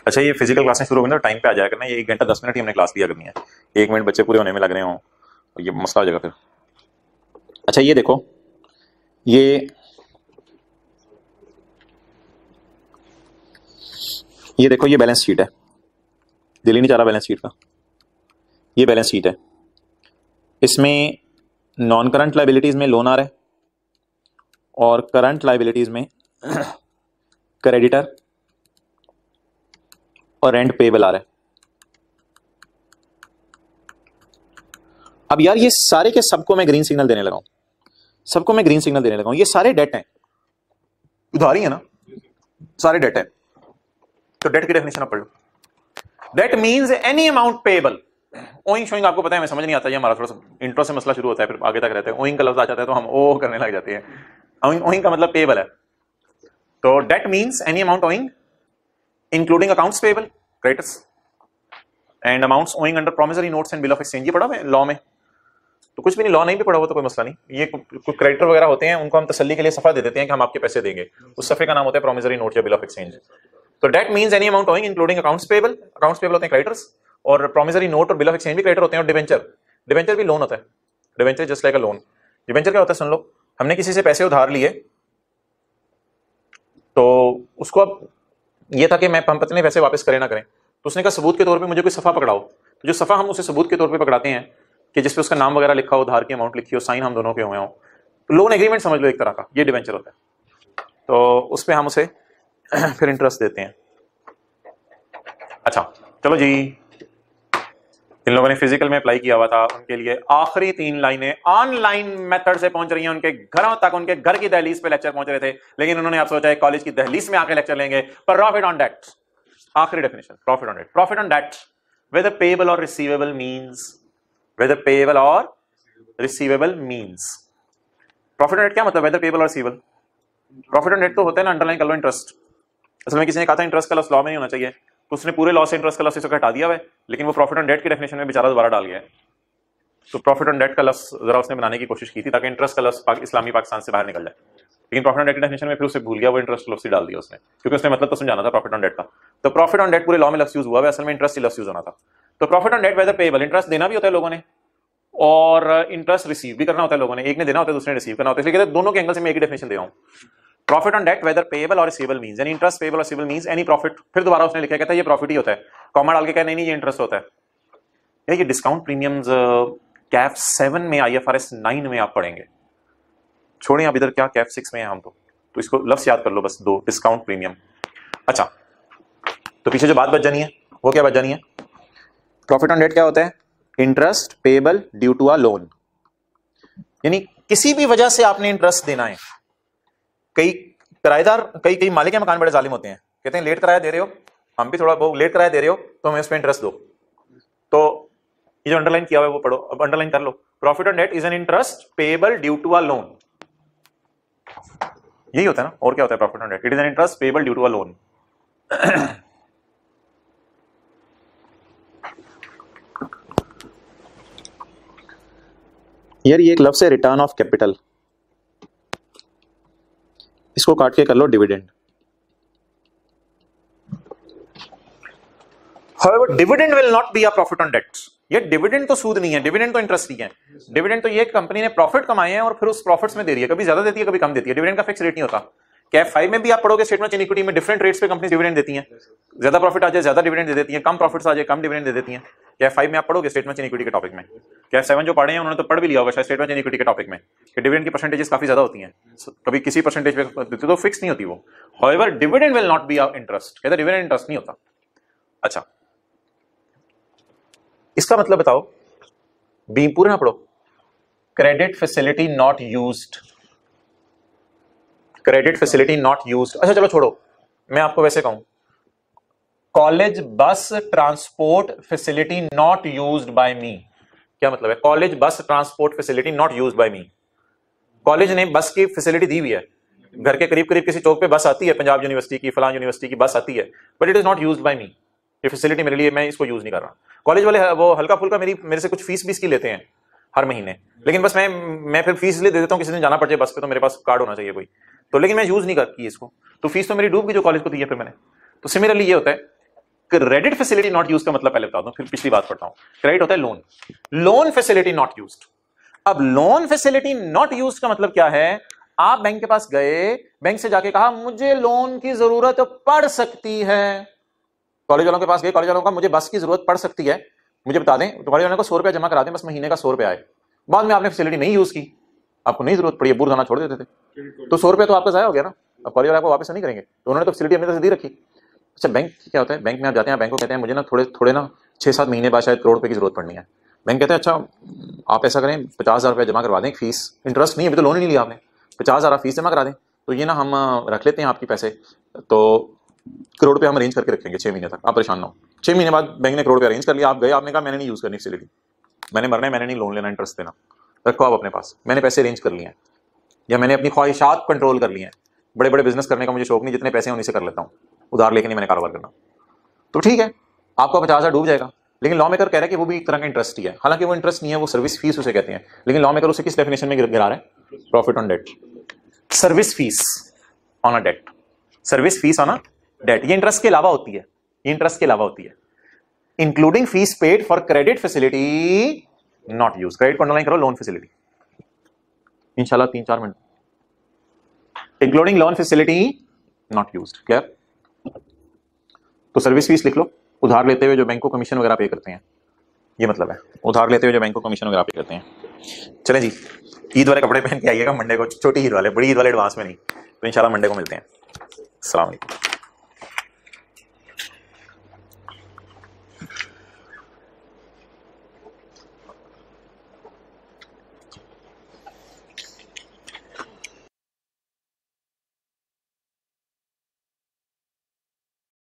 अच्छा ये फिजिकल क्लासें शुरू होगी ना, टाइम पे आ जाया करना, ये 1 घंटा 10 मिनट ही हमने क्लास लिया करनी है, 1 मिनट बच्चे पूरे होने में लग रहे हों, ये मसला हो जाएगा फिर। अच्छा ये देखो, ये देखो, ये बैलेंस शीट है, दिल ही नहीं चाह रहा बैलेंस शीट का। ये बैलेंस शीट है, इसमें नॉन करंट लाइबिलिटीज में लोन आ रहा है और करंट लाइबिलिटीज में क्रेडिटर और रेंट पेबल आ रहा है। अब यार ये सारे के सबको मैं ग्रीन सिग्नल देने लगा हूं, सबको मैं ग्रीन सिग्नल देने लगा हूं। ये सारे डेट हैं, उधारी है ना, सारे डेट है। तो डेट की डेफिनेशन आप पढ़ लो। Debt means any amount payable. Owing showing आपको पता है, मैं समझ नहीं आता, ये हमारा थोड़ा सा इंट्रो से मसला शुरू होता है, फिर आगे तक रहता है। ओइंग का लफ्ज आ जाता है तो हम ओ करने लग जाते हैं। ओइंग का मतलब पेबल है। तो debt means any amount owing including accounts payable, creditors and amounts owing under promissory notes and bill of exchange. ये पढ़ा है लॉ में? तो कुछ भी नहीं, लॉ नहीं भी पढ़ा हो तो कोई मसला नहीं। ये कुछ क्रेडिटर वगैरह होते हैं, उनको हम तसल्ली के लिए सफा दे देते हैं कि हम आपके पैसे देंगे, उस सफे का नाम होता है प्रोमिसरी नोट या बिल ऑफ एक्सचेंज। तो debt means any amount owing including accounts payable, accounts payable होते हैं क्रेडिटर्स, और प्रोमिसरी नोट और बिल ऑफ एक्सचेंज भी क्रेडिटर होते हैं, और डिवेंचर भी लोन होता है। Debenture just like a loan. Debenture क्या होता है सुन लो, हमने किसी से पैसे उधार लिए, तो उसको अब ये था कि हम पता नहीं पैसे वापस करें ना करें, तो उसने कहा सबूत के तौर पे मुझे कोई सफा पकड़ाओ। तो जो सफा हम उसे सबूत के तौर पे पकड़ाते हैं कि जिसपे उसका नाम वगैरह लिखा हो, उधार की अमाउंट लिखी हो, साइन हम दोनों के हुए हो, तो लोन एग्रीमेंट समझ लो एक तरह का, ये डिवेंचर होता है। तो उस पर हम उसे फिर इंटरेस्ट देते हैं। अच्छा चलो जी, इन लोगों ने फिजिकल में अप्लाई किया हुआ था, उनके लिए आखिरी 3 लाइनें ऑनलाइन मेथड से पहुंच रही हैं उनके घरों तक। उनके घर की दहलीज पे लेक्चर पहुंच रहे थे, लेकिन उन्होंने आप सोचा है कॉलेज की दहलीज में आके लेक्चर लेंगे। प्रॉफिट ऑन डेट, आखिरी definition, profit on debt. Profit on debt whether payable or receivable means, whether payable or receivable means। Profit on debt क्या मतलब? whether payable or receivable। Profit on debt तो होता है ना underline कर लो interest. असल में किसी ने कहा था इंटरेस्ट का लफ्ज लॉ में नहीं होना चाहिए, तो उसने पूरे लॉ से इंटरेस्ट का लफ्ज इसको हटा दिया है, लेकिन वो प्रॉफिट ऑन डेट की डेफिनेशन में बेचारा दोबारा डाल गया है। तो प्रॉफिट ऑन डेट का लफ्ज जरा उसने बनाने की कोशिश की थी ताकि इंटरेस्ट का लफ्ज इस्लामी पाकिस्तान से बाहर निकल जाए, लेकिन प्रॉफिट ऑन डेट की डेफिनेशन में फिर उसे भूल गया, वो इंटरेस्ट लफ्ज डाल दिया उसने, क्योंकि उसने मतलब तो समझाना था प्रॉफिट ऑन डेट का। तो प्रॉफिट ऑन डेट पूरे लॉ में लफ्ज यूज हुआ है, असल में इंटरेस्ट ही लफ्ज यूज होना था। तो profit on debt whether payable, interest देना भी होता है लोगों ने और इंटरेस्ट रिसीव भी करना होता है लोगों ने, एक ने देना होता है दूसरे ने रिसीव करना होता है, इसलिए दोनों के एंगल से मैं एक ही डेफिनेशन दे रहा हूं। Profit on debt whether payable और रिसीवेबल मींस, यानी इंटरेस्ट पेएबल और रिसीवेबल मींस एनी प्रॉफिट। फिर दोबारा उसने लिखा कहता है ये प्रॉफिट ही होता है, कॉमा डाल के कहा नहीं ये इंटरेस्ट होता है। ये डिस्काउंट प्रीमियम्स कैफ 7 में IFRS 9 में आप पढ़ेंगे। छोड़ें अब इधर, क्या कैफ 6 में है हम तो इसको लफ्ज याद कर लो बस, 2 डिस्काउंट प्रीमियम। अच्छा, तो पीछे जो बात बच जानी है वो क्या बच जानी है? प्रॉफिट ऑन डेट क्या होता है? Interest payable due to a loan, यानी किसी भी वजह से आपने इंटरेस्ट देना है। कई किराएदार, कई मालिक मकान बड़े जालिम होते हैं, कहते हैं लेट किराया दे रहे हो, हम भी थोड़ा बहुत लेट किराया दे रहे हो तो हमें इस पे इंटरेस्ट दो। तो ये जो अंडरलाइन किया हुआ है वो पढ़ो, अब अंडरलाइन कर लो। Profit on debt is an interest payable due to a loan, यही होता है ना, और क्या होता है profit on debt? It is an interest payable due to a loan. यार ये एक लफ्ज है रिटर्न ऑफ कैपिटल, इसको काट के कर लो dividend. However, dividend will not be a profit on debt। ये डिविडेंड तो सूद नहीं है, डिविडेंड तो इंटरेस्ट ही है। डिविडेंड तो ये कंपनी ने प्रॉफिट कमाए हैं और फिर उस प्रॉफिट्स में दे रही है, कभी ज्यादा देती है कभी कम देती है। डिविडेंड का फिक्स रेट नहीं होता। कैफ 5 में भी आप पढ़ोगे स्टेटमेंट ऑफ इक्विटी में डिफरेंट रेट्स पे कंपनी डिविडेंड देती हैं। ज्यादा प्रॉफिट आ जाए ज्यादा डिविडेंड दे देती है, कम प्रॉफिट्स आ जाए कम डिविडेंड दे देती हैं। कैफ 5 में आप पढ़ोगे स्टेटमेंट ऑफ इक्विटी के टॉपिक में। कैफ 7 जो पढ़े हैं उन्होंने तो पढ़ भी लिया होगा शायद स्टेटमेंट ऑफ इक्विटी के टॉपिक में कि डिविडेंड की परसेंटेजेस काफी ज्यादा होती हैं, कभी किसी परसेंटेज पे तो फिक्स नहीं होती वो। However dividend will not be interest, कहते डिविडेंड इंटरेस्ट नहीं होता। अच्छा, इसका मतलब बताओ, बी पूरा ना पढ़ो। Credit facility not used, credit facility not used. अच्छा चलो छोड़ो, मैं आपको वैसे कहूं, college bus transport facility not used by me, क्या मतलब है? College bus transport facility not used by me. College ने बस की फैसिलिटी दी हुई है, घर के करीब करीब किसी चौक पे बस आती है, पंजाब यूनिवर्सिटी की फलां यूनिवर्सिटी की बस आती है, but it is not used by me. ये फैसिलिटी मेरे लिए, मैं इसको यूज नहीं कर रहा। कॉलेज वाले वो हल्का फुल्का मेरे से कुछ फीस की लेते हैं हर महीने, लेकिन बस मैं फिर फीस इसलिए दे देता हूँ, किसी दिन जाना पड़ जाए बस पे तो मेरे पास कार्ड होना चाहिए कोई, तो लेकिन मैं यूज नहीं करती इसको, तो फीस तो मेरी डूब गई जो कॉलेज को दी है फिर मैंने। तो सिमिलरली ये होता है, क्रेडिट फैसिलिटी नॉट यूज का मतलब पहले बता दूं फिर पिछली बात पढ़ता हूं। क्रेडिट होता है loan, loan facility not used. अब लोन फैसिलिटी नॉट यूज्ड का मतलब क्या है? आप बैंक के पास गए, बैंक से जाके कहा मुझे लोन की जरूरत पड़ सकती है। कॉलेज वालों के पास गए, कॉलेज वालों का मुझे बस की जरूरत पड़ सकती है, मुझे बता दें, तो कॉलेज वालों को 100 रुपया जमा करा दें, बस महीने का 100 रुपया आए। बाद में आपने फैसिलिटी नहीं यूज की, आपको नहीं जरूरत पड़ी, बूढ़ खाना छोड़ देते थे, तो 100 रुपया तो आपका जाया हो गया ना। अब कॉलेज वाले को वापस नहीं करेंगे, तो उन्होंने तो फैसिलिटी अपनी तरफ से दी रखी। अच्छा, बैंक क्या होता है? बैंक में आप जाते हैं, बैंक को कहते हैं मुझे ना थोड़े ना 6-7 महीने बाद शायद करोड़ रुपए की जरूरत पड़नी है। बैंक कहते हैं अच्छा आप ऐसा करें 50,000 रुपया जमा करवा दें, फीस इंटरेस्ट नहीं, अभी तो लोन ही नहीं लिया आपने, 50,000 आप फीस जमा करा दें, तो ये ना हम रख लेते हैं आपके पैसे, तो करोड़ रुपये हम अरेंज करके रखेंगे 6 महीने तक, आप परेशान ना हो। 6 महीने बाद बैंक ने करोड़ रुपये अरेंज कर लिया, आप गए, आपने कहा मैंने नहीं यूज करनी फैसिलिटी, मैंने मरना है, मैंने नहीं लोन लेना, इंटरेस्ट देना, रखो आप अपने पास, मैंने पैसे अरेंज कर लिए हैं, या मैंने अपनी ख्वाहिशात कंट्रोल कर लिए हैं, बड़े बड़े बिजनेस करने का मुझे शौक नहीं, जितने पैसे हैं उन्हीं से कर लेता हूँ, उधार लेके नहीं मैंने कारोबार करना, तो ठीक है आपका 50,000 डूब जाएगा। लेकिन लॉ मेकर कह रहा है कि वो भी एक तरह का इंटरेस्ट ही है, हालांकि वो इंटरेस्ट नहीं है, वो सर्विस फीस उसे कहते हैं, लेकिन लॉ मेकर उसे किस डेफिनेशन में गिरा रहा है? Profit on debt, service fee on a debt, service fee on a debt, ये इंटरेस्ट के अलावा होती है, ये इंटरेस्ट के अलावा होती है, including fees paid for credit facility not use. Credit को अंडरलाइन करो, लोन फैसिलिटी, इंशाल्लाह 3-4 minute, including loan facility not used, clear? तो सर्विस फीस लिख लो, उधार लेते हुए जो बैंक को कमीशन वगैरह पे करते हैं, ये मतलब है, उधार लेते हुए जो बैंक को कमीशन वगैरह पे करते हैं। चलें जी, ईद वाले कपड़े पहन के आइएगा मंडे को, छोटी ईद वाले, बड़ी ईद वाले एडवांस में नहीं, तो इंशाल्लाह मंडे को मिलते हैं। अस्सलाम वालेकुम।